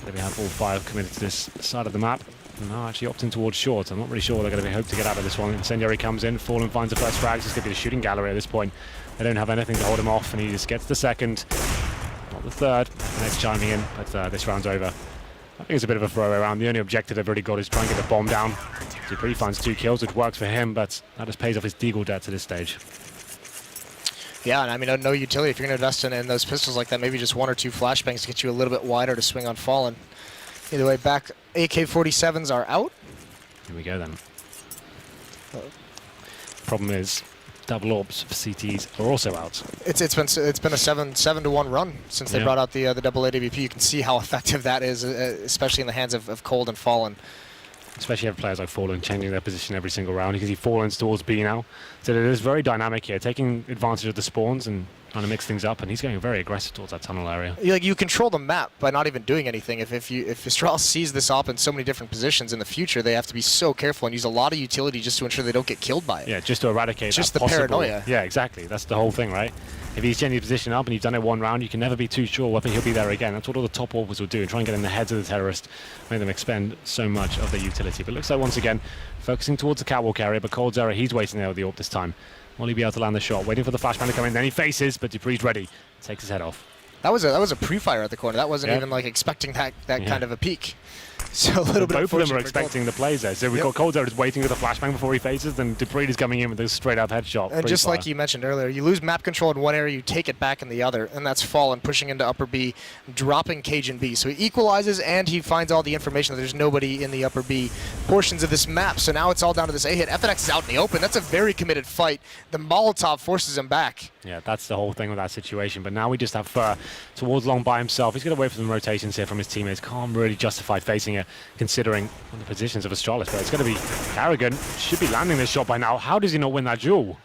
They have all 5 committed to this side of the map. No, actually opting towards short. I'm not really sure they're going to be hoping to get out of this one. Incendiary comes in, Fallen finds the first frags. It's going to be the shooting gallery at this point. They don't have anything to hold him off, and he just gets the second, not the third. Next chiming in, but this round's over. I think it's a bit of a throwaway round. The only objective they've already got is try and get the bomb down. Dupree finds 2 kills, which works for him, but that just pays off his Deagle debt to this stage. Yeah, and I mean, no utility. If you're going to invest in those pistols like that, maybe just 1 or 2 flashbangs to get you a little bit wider to swing on Fallen. Either way, back AK-47s are out. Here we go then. Problem is, double orbs for CTs are also out. It's been a 7-1 run since they brought out the double AWP. You can see how effective that is, especially in the hands of Cold and Fallen. Especially have players like Fallen changing their position every single round. You can see Fallen's towards B now. So it is very dynamic here, taking advantage of the spawns and trying to mix things up, and he's going very aggressive towards that tunnel area. You control the map by not even doing anything. If Astralis sees this op in so many different positions in the future, they have to be so careful and use a lot of utility just to ensure they don't get killed by it. Yeah, just to eradicate just that the possible. paranoia. Yeah, exactly. That's the whole thing, right? If he's changing his position up and you've done it one round, you can never be too sure whether he'll be there again. That's what all the top orbers will do, and try and get in the heads of the terrorist, make them expend so much of their utility. But it looks like once again, focusing towards the catwalk area, but coldzera, he's waiting there with the orb this time. Will he be able to land the shot? Waiting for the flashbang to come in, then he faces, but dupree's ready. Takes his head off. That was a pre-fire at the corner. That wasn't even like expecting that kind of a peak. So a little bit. Both of them are expecting the plays there. So we've got coldzera just waiting with the flashbang before he faces, then dupree is coming in with a straight-up headshot. And just like you mentioned earlier, you lose map control in one area, you take it back in the other, and that's Fallen pushing into upper B, dropping Cajun B. So he equalizes and he finds all the information that there's nobody in the upper B portions of this map. So now it's all down to this A hit. FNX is out in the open. That's a very committed fight. The Molotov forces him back. Yeah, that's the whole thing with that situation. But now we just have Fur towards long by himself. He's going to wait for some rotations here from his teammates. Can't really justify facing it, considering the positions of Astralis. But it's going to be Karrigan. Should be landing this shot by now. How does he not win that duel?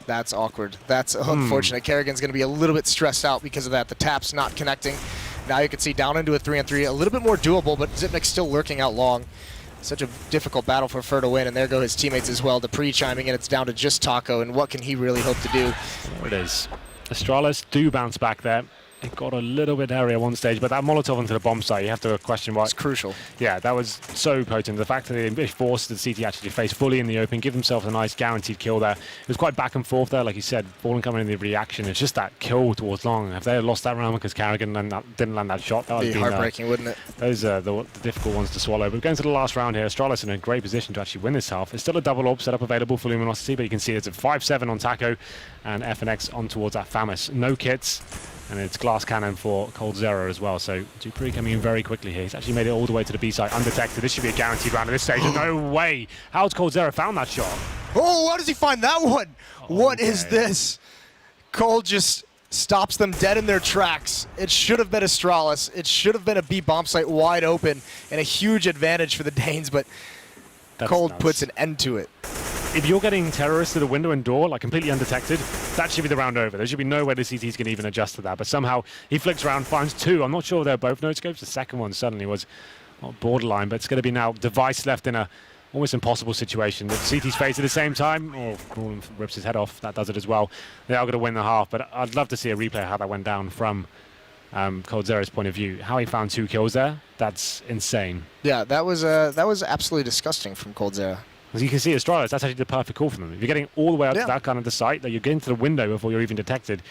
That's awkward. That's unfortunate. Karrigan's going to be a little bit stressed out because of that. The tap's not connecting. Now you can see down into a 3-on-3. A little bit more doable, but Zipnik's still lurking out long. Such a difficult battle for Fur to win, and there go his teammates as well. dupreeh chiming in. It's down to just Taco, and what can he really hope to do? There it is. Astralis do bounce back there. It got a little bit hairy at one stage, but that Molotov onto the bomb site, you have to question why. It's crucial. Yeah, that was so potent. The fact that they forced the CT actually to face fully in the open, give themselves a nice guaranteed kill there. It was quite back and forth there, like you said, Fallen coming in the reaction. It's just that kill towards long. If they had lost that round because Karrigan didn't land that shot, that would be heartbreaking, wouldn't it? Those are the difficult ones to swallow. But going to the last round here, Astralis in a great position to actually win this half. It's still a double orb setup available for Luminosity, but you can see it's a 5-7 on Taco and FNX on towards that Famus. No kits. And it's glass cannon for coldzera as well. So dupreeh coming in very quickly here. He's actually made it all the way to the B site undetected. This should be a guaranteed round at this stage. No way. How's coldzera found that shot? Oh, how does he find that one? What is this? Cole just stops them dead in their tracks. It should have been Astralis. It should have been a B bomb site wide open and a huge advantage for the Danes, but Cole puts an end to it. If you're getting terrorists to the window and door, like completely undetected, that should be the round over. There should be no way the CTs can even adjust to that. But somehow he flicks around, finds two. I'm not sure if they're both no scopes. The second one suddenly was borderline, but it's going to be now Device left in a almost impossible situation. The CT's face at the same time. Oh, Fallen rips his head off. That does it as well. They are going to win the half, but I'd love to see a replay of how that went down from coldzera's point of view. How he found 2 kills there, that's insane. Yeah, that was absolutely disgusting from coldzera. As you can see, Astralis, that's actually the perfect call for them. If you're getting all the way up to that kind of the site, that you're getting to the window before you're even detected,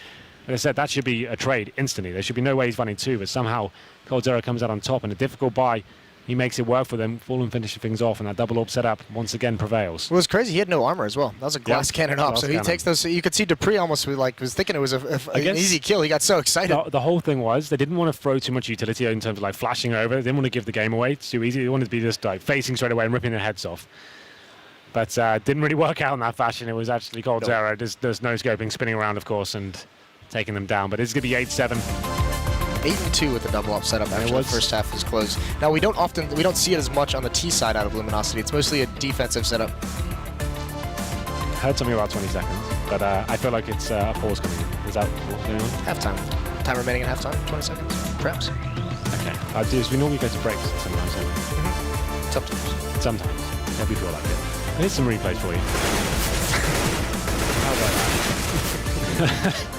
like I said, that should be a trade instantly. There should be no way he's finding 2, but somehow coldzera comes out on top, and a difficult buy, he makes it work for them. Fallen finishes things off, and that double orb setup once again prevails. It was crazy. He had no armor as well. That was a glass cannon up, so he takes those. You could see dupreeh almost was thinking it was an easy kill. He got so excited. The whole thing was they didn't want to throw too much utility in terms of like flashing over. They didn't want to give the game away. It's too easy. They wanted to be just like facing straight away and ripping their heads off. But didn't really work out in that fashion. It was actually coldzera. There's no scoping, spinning around, of course, and taking them down. But it's going to be 8-7. 8-2 with the double up setup after the first half is closed. Now we don't see it as much on the T side out of Luminosity. It's mostly a defensive setup. I heard something about 20 seconds, but I feel like it's a pause coming in. Is that what's going on? Halftime. Time remaining in halftime. 20 seconds, perhaps. Okay. We normally go to breaks sometimes. Sometimes. Sometimes. Hope you feel like it. Here's some replays for you. How about that?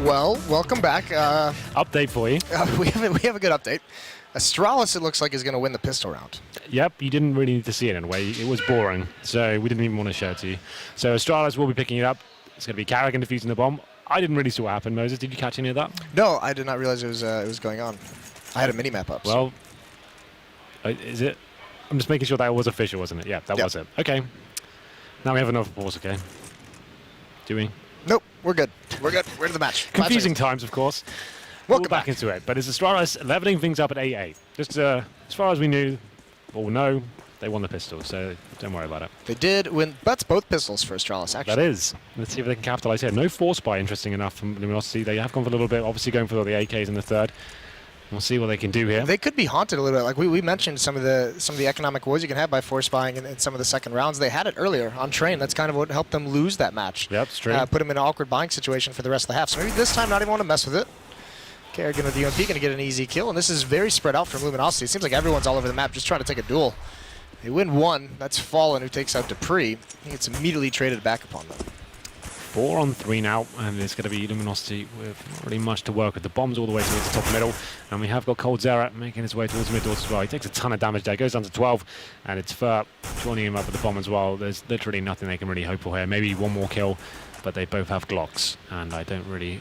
Well, welcome back. Update for you. We have a good update. Astralis, it looks like, is going to win the pistol round. Yep, you didn't really need to see it in a way. It was boring, so we didn't even want to show it to you. So Astralis will be picking it up. It's going to be Carrigan defusing the bomb. I didn't really see what happened, Moses. Did you catch any of that? No, I did not realize it was going on. I had a mini-map up. Well, is it? I'm just making sure that was official, wasn't it? Yeah, that was it. Okay. Now we have another pause, okay? Do we? Nope, we're good. We're good. We're in the match. Confusing times, of course. Welcome back into it. But it's Astralis leveling things up at 8-8. Just as far as we knew, or know, they won the pistol, so don't worry about it. They did win. That's both pistols for Astralis, actually. That is. Let's see if they can capitalize here. No force buy, interesting enough, from Luminosity. They have gone for a little bit, obviously going for the AKs in the third. We'll see what they can do here. They could be haunted a little bit. Like we mentioned some of the economic wars you can have by force buying in some of the second rounds. They had it earlier on train. That's kind of what helped them lose that match. Yep, it's true. Put them in an awkward buying situation for the rest of the half. So maybe this time not even want to mess with it. Kerrigan with the UMP going to get an easy kill. And this is very spread out from Luminosity. It seems like everyone's all over the map just trying to take a duel. They win one. That's Fallen, who takes out Dupree. He gets immediately traded back upon them. 4 on 3 now, and it's going to be Luminosity with not really much to work with. The bomb's all the way towards the top middle, and we have got Cold Zera making his way towards the mid doors as well. He takes a ton of damage there, goes down to 12, and it's Fur joining him up with the bomb as well. There's literally nothing they can really hope for here. Maybe one more kill, but they both have Glocks, and I don't really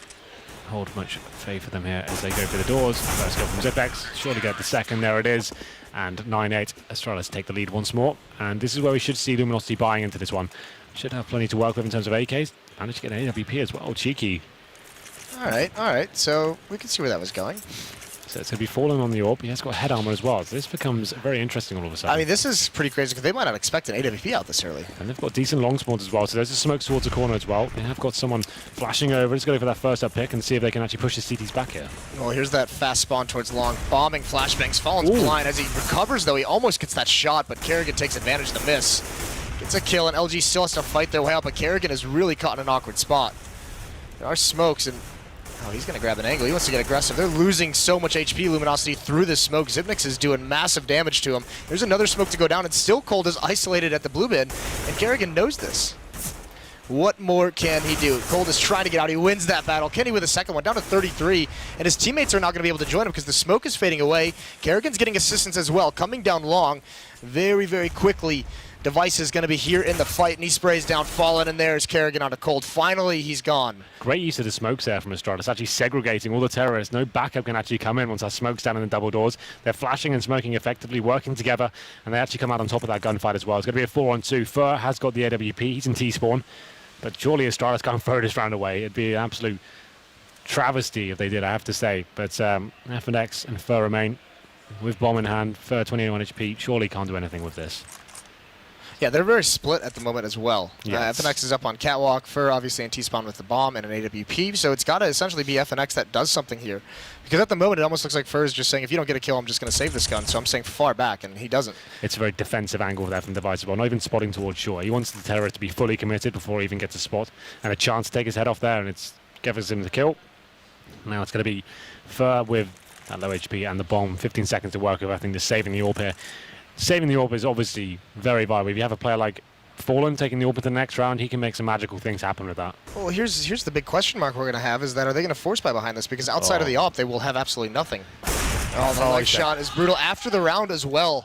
hold much faith for them here as they go for the doors. First kill from Zipex, surely get the second, there it is, and 9-8. Astralis take the lead once more, and this is where we should see Luminosity buying into this one. Should have plenty to work with in terms of AKs. Managed to get an AWP as well. Cheeky. All right. So we can see where that was going. So it's going to be Fallen on the AWP. He has got head armor as well. So this becomes very interesting all of a sudden. I mean, this is pretty crazy because they might not expect an AWP out this early. And they've got decent long spawns as well. So there's a smoke towards the corner as well. They have got someone flashing over. Let's go for that first up pick and see if they can actually push the CTs back here. Well, here's that fast spawn towards long. Bombing flashbangs. Fallen's blind as he recovers, though. He almost gets that shot, but Kerrigan takes advantage of the miss. Gets a kill, and LG still has to fight their way out, but Kerrigan is really caught in an awkward spot. There are smokes, and oh, he's going to grab an angle. He wants to get aggressive. They're losing so much HP, Luminosity, through this smoke. Zipnix is doing massive damage to him. There's another smoke to go down, and still Cold is isolated at the blue bin, and Kerrigan knows this. What more can he do? Cold is trying to get out. He wins that battle. Kenny with a second one, down to 33, and his teammates are not going to be able to join him because the smoke is fading away. Kerrigan's getting assistance as well, coming down long very, very quickly. Device is going to be here in the fight, and he sprays down Fallen, and there's Kerrigan onto Cold. Finally, he's gone. Great use of the smokes there from Astralis, actually segregating all the terrorists. No backup can actually come in once that smoke's down in the double doors. They're flashing and smoking effectively, working together, and they actually come out on top of that gunfight as well. It's going to be a 4-on-2. Fur has got the AWP. He's in T-spawn, but surely Astralis can't throw this round away. It'd be an absolute travesty if they did, I have to say. But FNX and Fur remain with bomb in hand. Fur 21 HP, surely can't do anything with this. Yeah, they're very split at the moment as well. Yes. FNX is up on Catwalk, Fur obviously in T-spawn with the bomb and an AWP, so it's got to essentially be FNX that does something here. Because at the moment, it almost looks like Fur is just saying, if you don't get a kill, I'm just going to save this gun, so I'm saying far back, and he doesn't. It's a very defensive angle there from Device as well, not even spotting towards shore. He wants the terrorist to be fully committed before he even gets a spot, and a chance to take his head off there, and it's gives him the kill. Now it's going to be Fur with that low HP and the bomb, 15 seconds to work with, I think, just saving the AWP here. Saving the AWP is obviously very vital. If you have a player like Fallen taking the AWP to the next round, he can make some magical things happen with that. Well, here's the big question mark we're going to have is that are they going to force buy behind this? Because outside of the AWP, they will have absolutely nothing. Oh, the leg shot is brutal. After the round as well,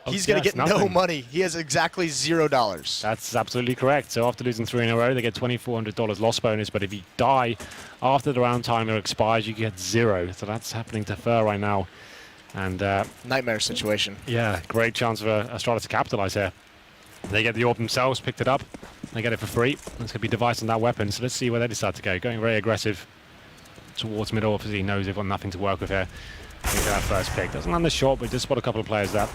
he's going to get no money. He has exactly $0. That's absolutely correct. So after losing 3 in a row, they get $2,400 loss bonus. But if you die after the round timer expires, you get 0. So that's happening to Fur right now. And nightmare situation. Yeah, great chance for Astralis to capitalize here. They get the AWP themselves, picked it up. They get it for free. It's going to be Device on that weapon. So let's see where they decide to go. Going very aggressive towards middle. Obviously, he knows they've got nothing to work with here. Into that first pick. Doesn't land the shot, but just spot a couple of players there.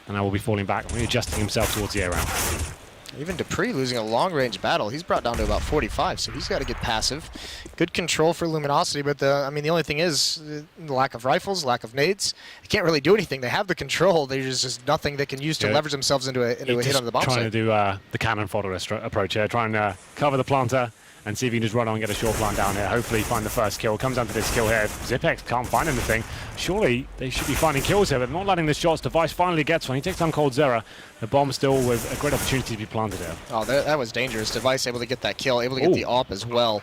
And now will be falling back, readjusting himself towards the air round. Even Dupree losing a long-range battle. He's brought down to about 45, so he's got to get passive. Good control for Luminosity, but I mean, the only thing is the lack of rifles, lack of nades. They can't really do anything. They have the control. There's just nothing they can use to leverage themselves into a hit on the bomb site. Trying to do the cannon fodder approach here, trying to cover the planter and see if you can just run on and get a short plant down here. Hopefully find the first kill. Comes down to this kill here. Zipex can't find anything. Surely they should be finding kills here, but not letting the shots. Device finally gets one. He takes down Cold Zera. The bomb still with a great opportunity to be planted here. Oh, that was dangerous. Device able to get that kill, able to get the AWP as well.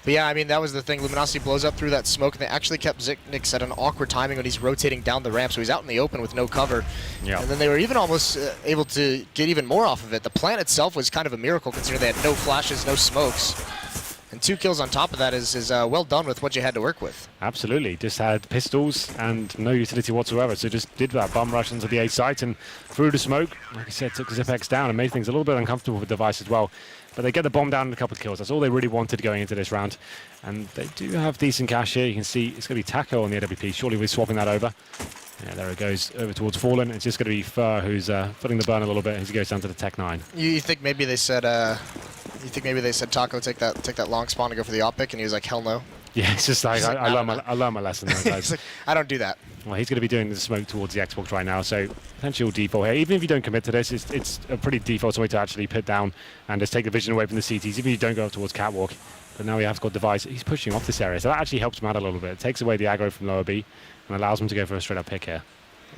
But yeah, I mean, that was the thing. Luminosity blows up through that smoke, and they actually kept Zipnix at an awkward timing when he's rotating down the ramp, so he's out in the open with no cover. Yeah. And then they were even almost able to get even more off of it. The plant itself was kind of a miracle, considering they had no flashes, no smokes. And 2 kills on top of that is well done with what you had to work with. Absolutely. Just had pistols and no utility whatsoever. So just did that bum rush into the A site and through the smoke. Like I said, took Zipex down and made things a little bit uncomfortable with Device as well. But they get the bomb down in a couple of kills. That's all they really wanted going into this round. And they do have decent cash here. You can see it's going to be Taco on the AWP. Surely we're swapping that over. Yeah, there it goes over towards Fallen. It's just going to be Fur who's footing the burn a little bit as he goes down to the Tech 9. You think maybe they said Taco take that long spawn and go for the op pick, and he was like, hell no. Yeah, it's just like I learned my lesson there, guys. Like, I don't do that. Well, he's going to be doing the smoke towards the Xbox right now, so potential default here. Even if you don't commit to this, it's a pretty default way to actually pit down and just take the vision away from the CTs, even if you don't go up towards Catwalk. But now we have got Device. He's pushing off this area, so that actually helps him out a little bit. It takes away the aggro from lower B and allows him to go for a straight-up pick here.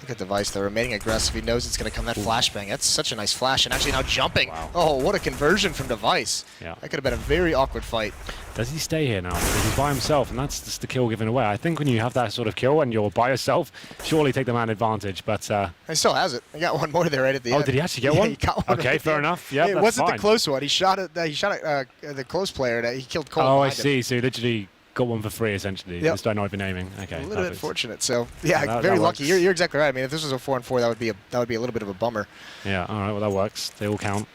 Look at Device, though, remaining aggressive. He knows it's going to come. That flashbang, that's such a nice flash. And actually now jumping. Wow. Oh, what a conversion from Device. Yeah. That could have been a very awkward fight. Does he stay here now? Because he's by himself, and that's just the kill given away. I think when you have that sort of kill and you're by yourself, surely take the man advantage. But he still has it. He got one more there right at the end. Oh, did he actually get one? He got one. Okay, right fair enough. Yeah, it wasn't the close one. He shot at the close player. That he killed Cole. Oh, I see. So he literally got one for free, essentially. Yep. Just don't know even aiming. Okay, a little bit fortunate. So yeah, that very lucky. works. You're exactly right. I mean, if this was a 4-4, that would be a little bit of a bummer. Yeah. All right. Well, that works. They all count,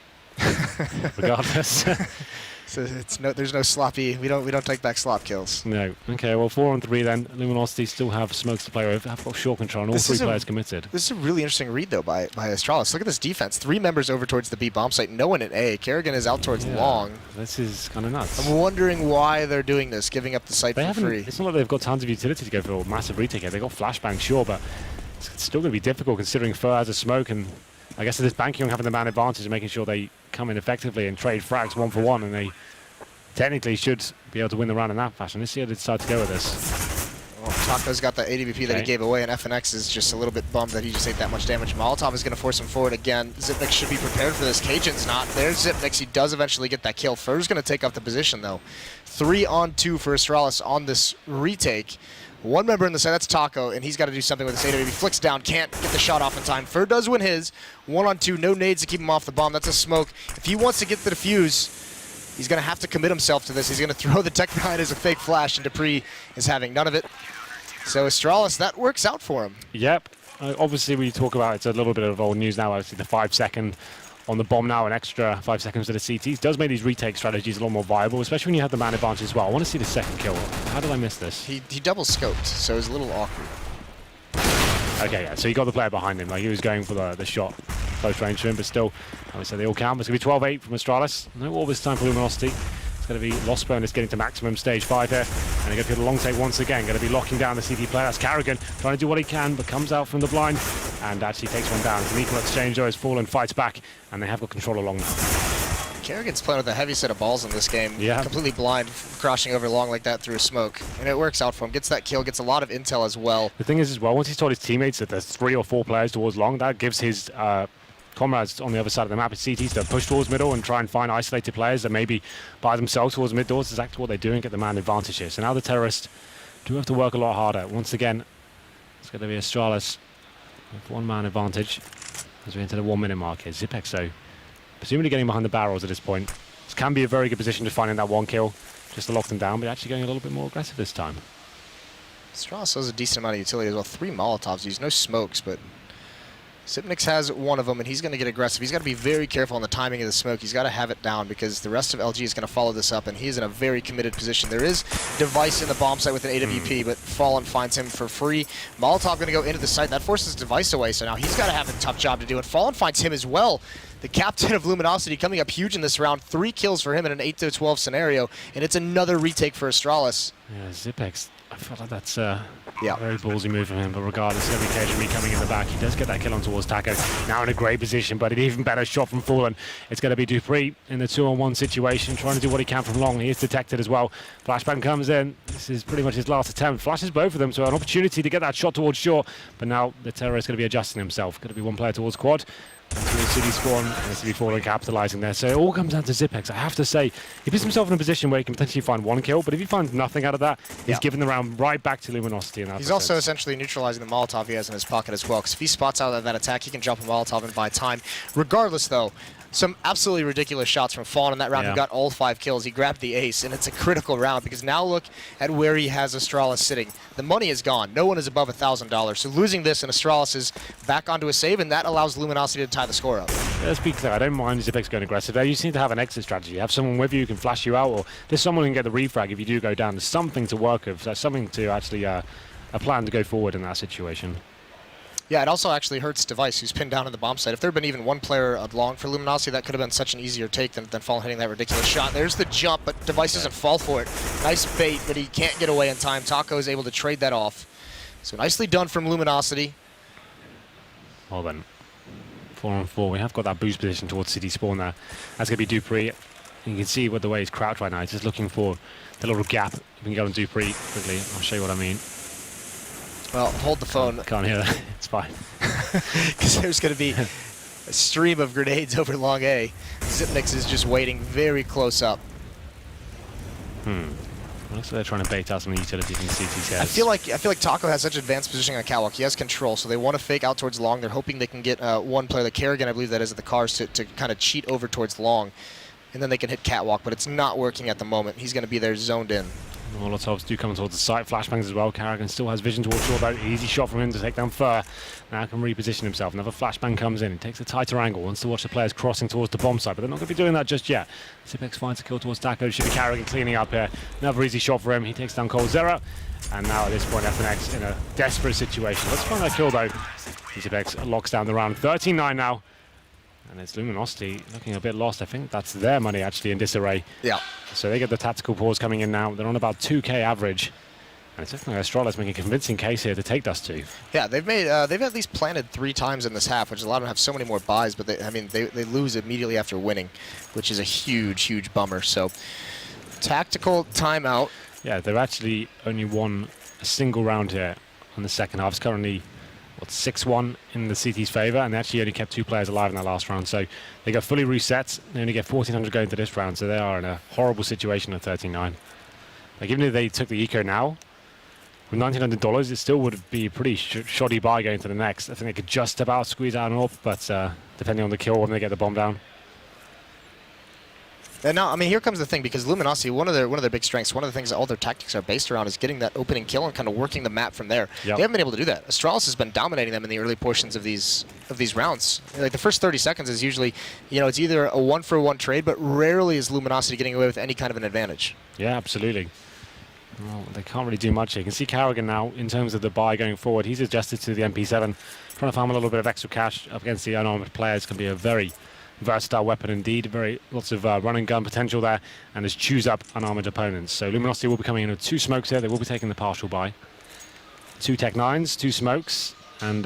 regardless. So there's no sloppy. We don't take back slop kills. No. Okay. Well, 4-3 then. Luminosity still have smokes to play with. Have got short control, and all 3 players committed. This is a really interesting read though by Astralis. Look at this defense. 3 members over towards the B bomb site. No one at A. Kerrigan is out towards long. This is kind of nuts. I'm wondering why they're doing this, giving up the site for free. It's not like they've got tons of utility to go for a massive retake here. They've got flashbang, sure, but it's still going to be difficult considering Fur has a smoke, and I guess it's banking on having the man advantage and making sure they come in effectively and trade frags 1 for 1, and they technically should be able to win the round in that fashion. Let's see how they decide to go with this. Well, Taco's got the AWP that he gave away, and FNX is just a little bit bummed that he just ate that much damage. Molotov is going to force him forward again. Zipnix should be prepared for this. Cajun's not. There's Zipnix. He does eventually get that kill. Fur's going to take up the position, though. 3-on-2 for Astralis on this retake. 1 member in the side, that's Taco, and he's got to do something with his AWP. Flicks down, can't get the shot off in time. Fur does win his. 1-on-2, no nades to keep him off the bomb. That's a smoke. If he wants to get the defuse, he's going to have to commit himself to this. He's going to throw the Tech 9 as a fake flash, and Dupree is having none of it. So Astralis, that works out for him. Yep. Obviously, we talk about it's a little bit of old news now. Obviously, the 5-second on the bomb now, an extra 5 seconds to the CTs does make these retake strategies a lot more viable, especially when you have the man advantage as well. I want to see the second kill. How did I miss this? He double scoped, so it was a little awkward. Okay, yeah, so he got the player behind him. Like, he was going for the shot close range to him, but still, like I said, they all count. It's going to be 12-8 from Astralis. No all this time for Luminosity. It's going to be Lost Bonus getting to maximum stage 5 here. And they're going to get a long take once again. Going to be locking down the CT player. That's Kerrigan trying to do what he can, but comes out from the blind and actually takes one down. It's an equal exchange, though, as Fallen fights back, and they have got control along now. Kerrigan's playing with a heavy set of balls in this game. Yeah. Completely blind, crossing over long like that through smoke. And it works out for him. Gets that kill, gets a lot of intel as well. The thing is as well, once he's told his teammates that there's 3 or 4 players towards long, that gives his comrades on the other side of the map, his CTs, to push towards middle and try and find isolated players that maybe by themselves towards mid doors. Is exactly what they're doing, get the man advantage here. So now the terrorists do have to work a lot harder. Once again, it's going to be Astralis with 1 man advantage as we enter the 1 minute mark here. Zipex, though, presumably getting behind the barrels at this point. This can be a very good position to find in that 1 kill, just to lock them down, but actually going a little bit more aggressive this time. Astralis has a decent amount of utility as well. 3 Molotovs used, no smokes, but Zipnix has 1 of them, and he's going to get aggressive. He's got to be very careful on the timing of the smoke. He's got to have it down because the rest of LG is going to follow this up, and he's in a very committed position. There is Device in the bomb site with an AWP, but Fallen finds him for free. Molotov going to go into the site. That forces Device away, so now he's got to have a tough job to do it. Fallen finds him as well. The captain of Luminosity coming up huge in this round. 3 kills for him in an 8-12 scenario, and it's another retake for Astralis. Yeah, Zipex, I feel like that's yeah, a very ballsy move from him, but regardless, every occasion coming in the back, he does get that kill on towards Taco. Now in a great position, but an even better shot from Fallen. It's going to be Dupree in the 2-on-1 situation, trying to do what he can from long. He is detected as well. Flashbang comes in. This is pretty much his last attempt. Flashes both of them, so an opportunity to get that shot towards shore, but now the terror is going to be adjusting himself. Going to be 1 player towards quad. City spawn, and City falling, capitalizing there. So it all comes down to Zipex. I have to say, he puts himself in a position where he can potentially find one kill, but if he finds nothing out of that, he's giving the round right back to Luminosity. He's also essentially neutralizing the Molotov he has in his pocket as well, because if he spots out of that attack, he can drop a Molotov and buy time. Regardless, though, some absolutely ridiculous shots from Fawn in that round. He got all 5 kills. He grabbed the ace, and it's a critical round because now look at where he has Astralis sitting. The money is gone. No one is above $1,000. So losing this, and Astralis is back onto a save, and that allows Luminosity to tie the score up. Let's be clear. I don't mind Zipex going aggressive there. You just need to have an exit strategy. Have someone with you who can flash you out, or there's someone who can get the refrag if you do go down. There's something to work with. There's something to actually a plan to go forward in that situation. Yeah, it also actually hurts Device, who's pinned down in the bomb site. If there had been even one player long for Luminosity, that could have been such an easier take than Fallen hitting that ridiculous shot. There's the jump, but Device doesn't fall for it. Nice bait, but he can't get away in time. Taco is able to trade that off. So nicely done from Luminosity. Well then, 4-on-4. We have got that boost position towards City spawn there. That's going to be Dupree. You can see with the way he's crouched right now. He's just looking for the little gap. We can go on Dupree quickly. I'll show you what I mean. Well, hold the phone. Can't hear that. It's fine. Because there's going to be a stream of grenades over long A. Zipnix is just waiting very close up. Looks like they're trying to bait out some of the utilities in the CT sets. I feel like Taco has such advanced positioning on catwalk. He has control, so they want to fake out towards long. They're hoping they can get one player, the Kerrigan, I believe that is at the cars, to kind of cheat over towards long. And then they can hit catwalk, but it's not working at the moment. He's going to be there zoned in. Molotovs do come towards the site. Flashbangs as well. Kerrigan still has vision towards short boat. Easy shot from him to take down Fur. Now can reposition himself. Another flashbang comes in. He takes a tighter angle. Wants to watch the players crossing towards the bomb site, but they're not going to be doing that just yet. Zipex finds a kill towards Taco. Should be Kerrigan cleaning up here. Another easy shot for him. He takes down Cold Zera. And now at this point, FNX in a desperate situation. Let's find that kill though. Zipex locks down the round. 13-9 now. And it's Luminosity looking a bit lost. I think that's their money actually in disarray. Yeah. So they get the tactical pause coming in now. They're on about 2k average. And it's looking like Astralis making a convincing case here to take Dust 2. Yeah, they've at least planted 3 times in this half, which a lot of them have so many more buys, but they lose immediately after winning, which is a huge bummer. So tactical timeout. Yeah, they've actually only won a single round here on the second half. It's currently 6-1 in the CT's favour, and they actually only kept 2 players alive in that last round. So they got fully reset. They only get 1,400 going to this round, so they are in a horrible situation at 13-9. Like, even if they took the eco now, with $1,900, it still would be a pretty shoddy buy going to the next. I think they could just about squeeze out an AWP, but depending on the kill when they get the bomb down. And now, I mean, here comes the thing, because Luminosity, one of their big strengths, one of the things that all their tactics are based around is getting that opening kill and kind of working the map from there. Yep. They haven't been able to do that. Astralis has been dominating them in the early portions of these rounds. Like, the first 30 seconds is usually, it's either a 1-for-1 trade, but rarely is Luminosity getting away with any kind of an advantage. Yeah, absolutely. Well, they can't really do much here. You can see Kerrigan now, in terms of the buy going forward, he's adjusted to the MP7. Trying to farm a little bit of extra cash up against the unarmed players can be a very versatile weapon indeed. Lots of run and gun potential there, and just choose up unarmored opponents. So Luminosity will be coming in with 2 smokes here. They will be taking the partial buy. 2 Tech 9s, 2 smokes, and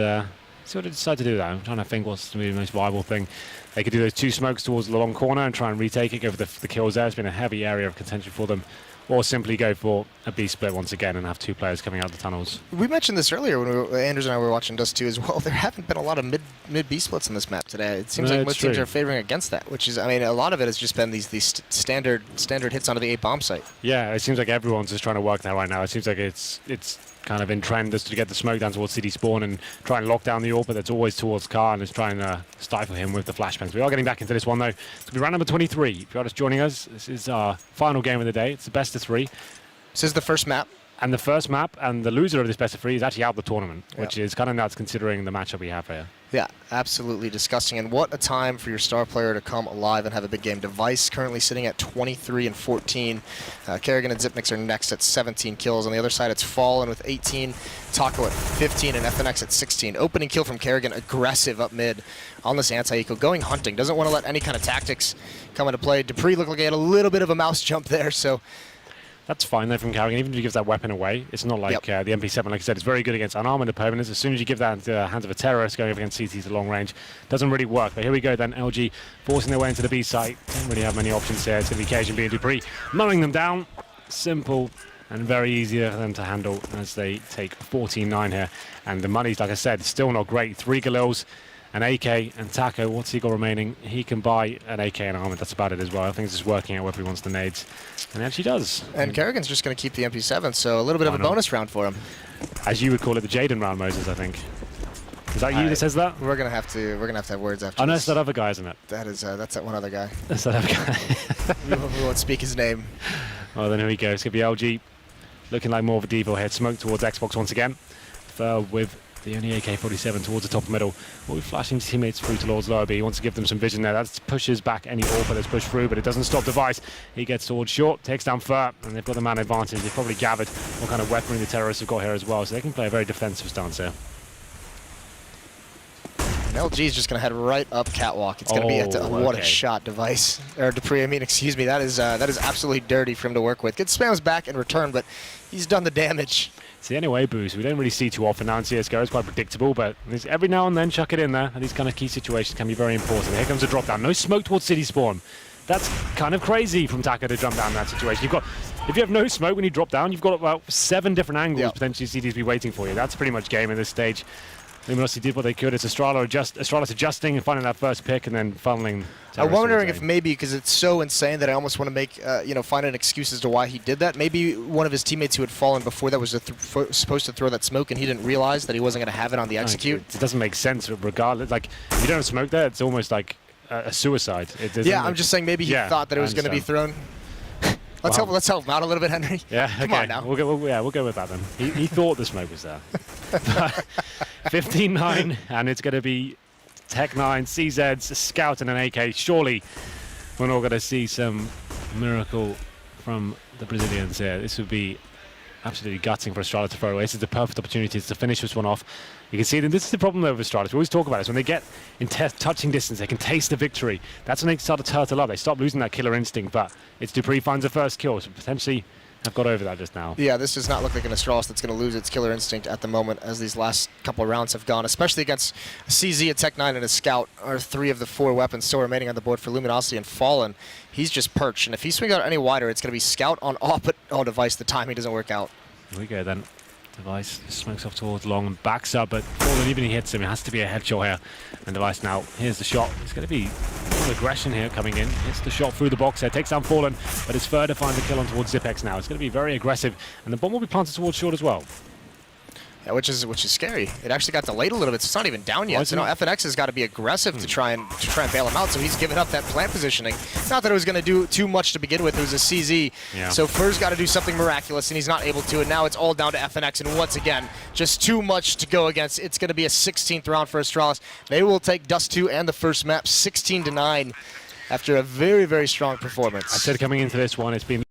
see what they decide to do there. I'm trying to think what's the most viable thing. They could do those 2 smokes towards the long corner and try and retake it, go for the kills there. It's been a heavy area of contention for them. Or simply go for a B split once again and have 2 players coming out the tunnels. We mentioned this earlier when Anders and I were watching Dust 2 as well. There haven't been a lot of mid B splits in this map today. It seems like most teams are favoring against that, which is, I mean, a lot of it has just been these standard hits onto the 8 bomb site. Yeah, it seems like everyone's just trying to work that right now. It seems like it's kind of in trend just to get the smoke down towards City spawn and try and lock down the AWP, but that's always towards Car and is trying to stifle him with the flashbangs. We are getting back into this one though. It's going to be round number 23. If you're just joining us, this is our final game of the day. It's the best of 3. This is the first map. And the first map, and the loser of this best of 3 is actually out of the tournament, which is kind of nuts considering the matchup we have here. Yeah, absolutely disgusting. And what a time for your star player to come alive and have a big game. Device currently sitting at 23 and 14. Kerrigan and Zipnix are next at 17 kills. On the other side, it's Fallen with 18, Taco at 15, and FNX at 16. Opening kill from Kerrigan, aggressive up mid on this anti-eco, going hunting. Doesn't want to let any kind of tactics come into play. Dupree looked like he had a little bit of a mouse jump there, so... That's fine though from Kerrigan, even if he gives that weapon away. It's not like the MP7, like I said, it's very good against unarmored opponents. As soon as you give that into the hands of a terrorist going up against CTs at long range, doesn't really work. But here we go then, LG forcing their way into the B site. Don't really have many options here. It's going to be Cajun being Dupree, mowing them down. Simple and very easy for them to handle as they take 14-9 here. And the money's, like I said, still not great. 3 Galils an AK, and Taco, what's he got remaining? He can buy an AK and armor. That's about it as well. I think it's just working out whether he wants the nades. And he actually does. And Kerrigan's just going to keep the MP7, so a little bit of a bonus round for him. As you would call it, the Jaden round, Moses, I think. Is that you that says that? We're gonna have to have words after. Oh no, this. it's that other guy, isn't it? That's that one other guy. That's that other guy. we won't speak his name. Well, then here we go. It's gonna be LG, looking like more of a Devo here. Smoke towards Xbox once again. With the only AK-47 towards the top middle. Will be flashing teammates through towards lower B. He wants to give them some vision there. That pushes back any AWP that's pushed through, but it doesn't stop Device. He gets towards short, takes down Fur, and they've got the man advantage. They've probably gathered what kind of weaponry the terrorists have got here as well, so they can play a very defensive stance here. LG is just going to head right up catwalk. It's going to be what a shot, Device or Dupree. I mean, excuse me. That is absolutely dirty for him to work with. Good spams back in return, but he's done the damage. It's the anyway boost. We don't really see too often now in CSGO. It's quite predictable, but every now and then chuck it in there. And these kind of key situations can be very important. Here comes a drop down. No smoke towards City Spawn. That's kind of crazy from Taka to jump down in that situation. If you have no smoke when you drop down, you've got about 7 different angles potentially CDs be waiting for you. That's pretty much game at this stage. Luminosity did what they could. It's Astralis adjusting and finding that first pick and then funneling. I'm wondering if maybe, because it's so insane that I almost want to make, find an excuse as to why he did that. Maybe one of his teammates who had fallen before that was supposed to throw that smoke and he didn't realize that he wasn't going to have it on the execute. It doesn't make sense regardless. Like, if you don't have smoke there, it's almost like a suicide. I'm just saying maybe he thought that it was going to be thrown. Let's help him out a little bit, Henry. Yeah, Come on now. We'll go with that then. He thought the smoke was there. 15-9, and it's going to be Tech 9, CZs, Scout, and an AK. Surely we're not going to see some miracle from the Brazilians here. This would be absolutely gutting for Astralis to throw away. This is the perfect opportunity to finish this one off. You can see that this is the problem though with Astralis. We always talk about this. When they get in touching distance, they can taste the victory. That's when they start to turtle up. They stop losing that killer instinct, but it's Dupree finds the first kill, so potentially have got over that just now. Yeah, this does not look like an Astralis that's going to lose its killer instinct at the moment as these last couple of rounds have gone, especially against CZ, a Tech 9, and a Scout are 3 of the 4 weapons still remaining on the board for Luminosity and Fallen. He's just perched, and if he swings out any wider, it's going to be Scout on off, but Device, the timing doesn't work out. Here we go then. Device smokes off towards long and backs up, but Fallen, even if he hits him, it has to be a headshot here. And Device now, here's the shot. It's going to be more aggression here coming in. Hits the shot through the box there, takes down Fallen, but it's Fur to find the kill on towards Zipex now. It's going to be very aggressive, and the bomb will be planted towards short as well. Yeah, which is scary. It actually got delayed a little bit, so it's not even down yet. So now FNX has got to be aggressive to try and bail him out. So he's given up that plant positioning. Not that it was going to do too much to begin with. It was a CZ. Yeah. So Fur's got to do something miraculous, and he's not able to. And now it's all down to FNX. And once again, just too much to go against. It's going to be a 16th round for Astralis. They will take Dust 2 and the first map 16-9 after a very, very strong performance. I said coming into this one, it's been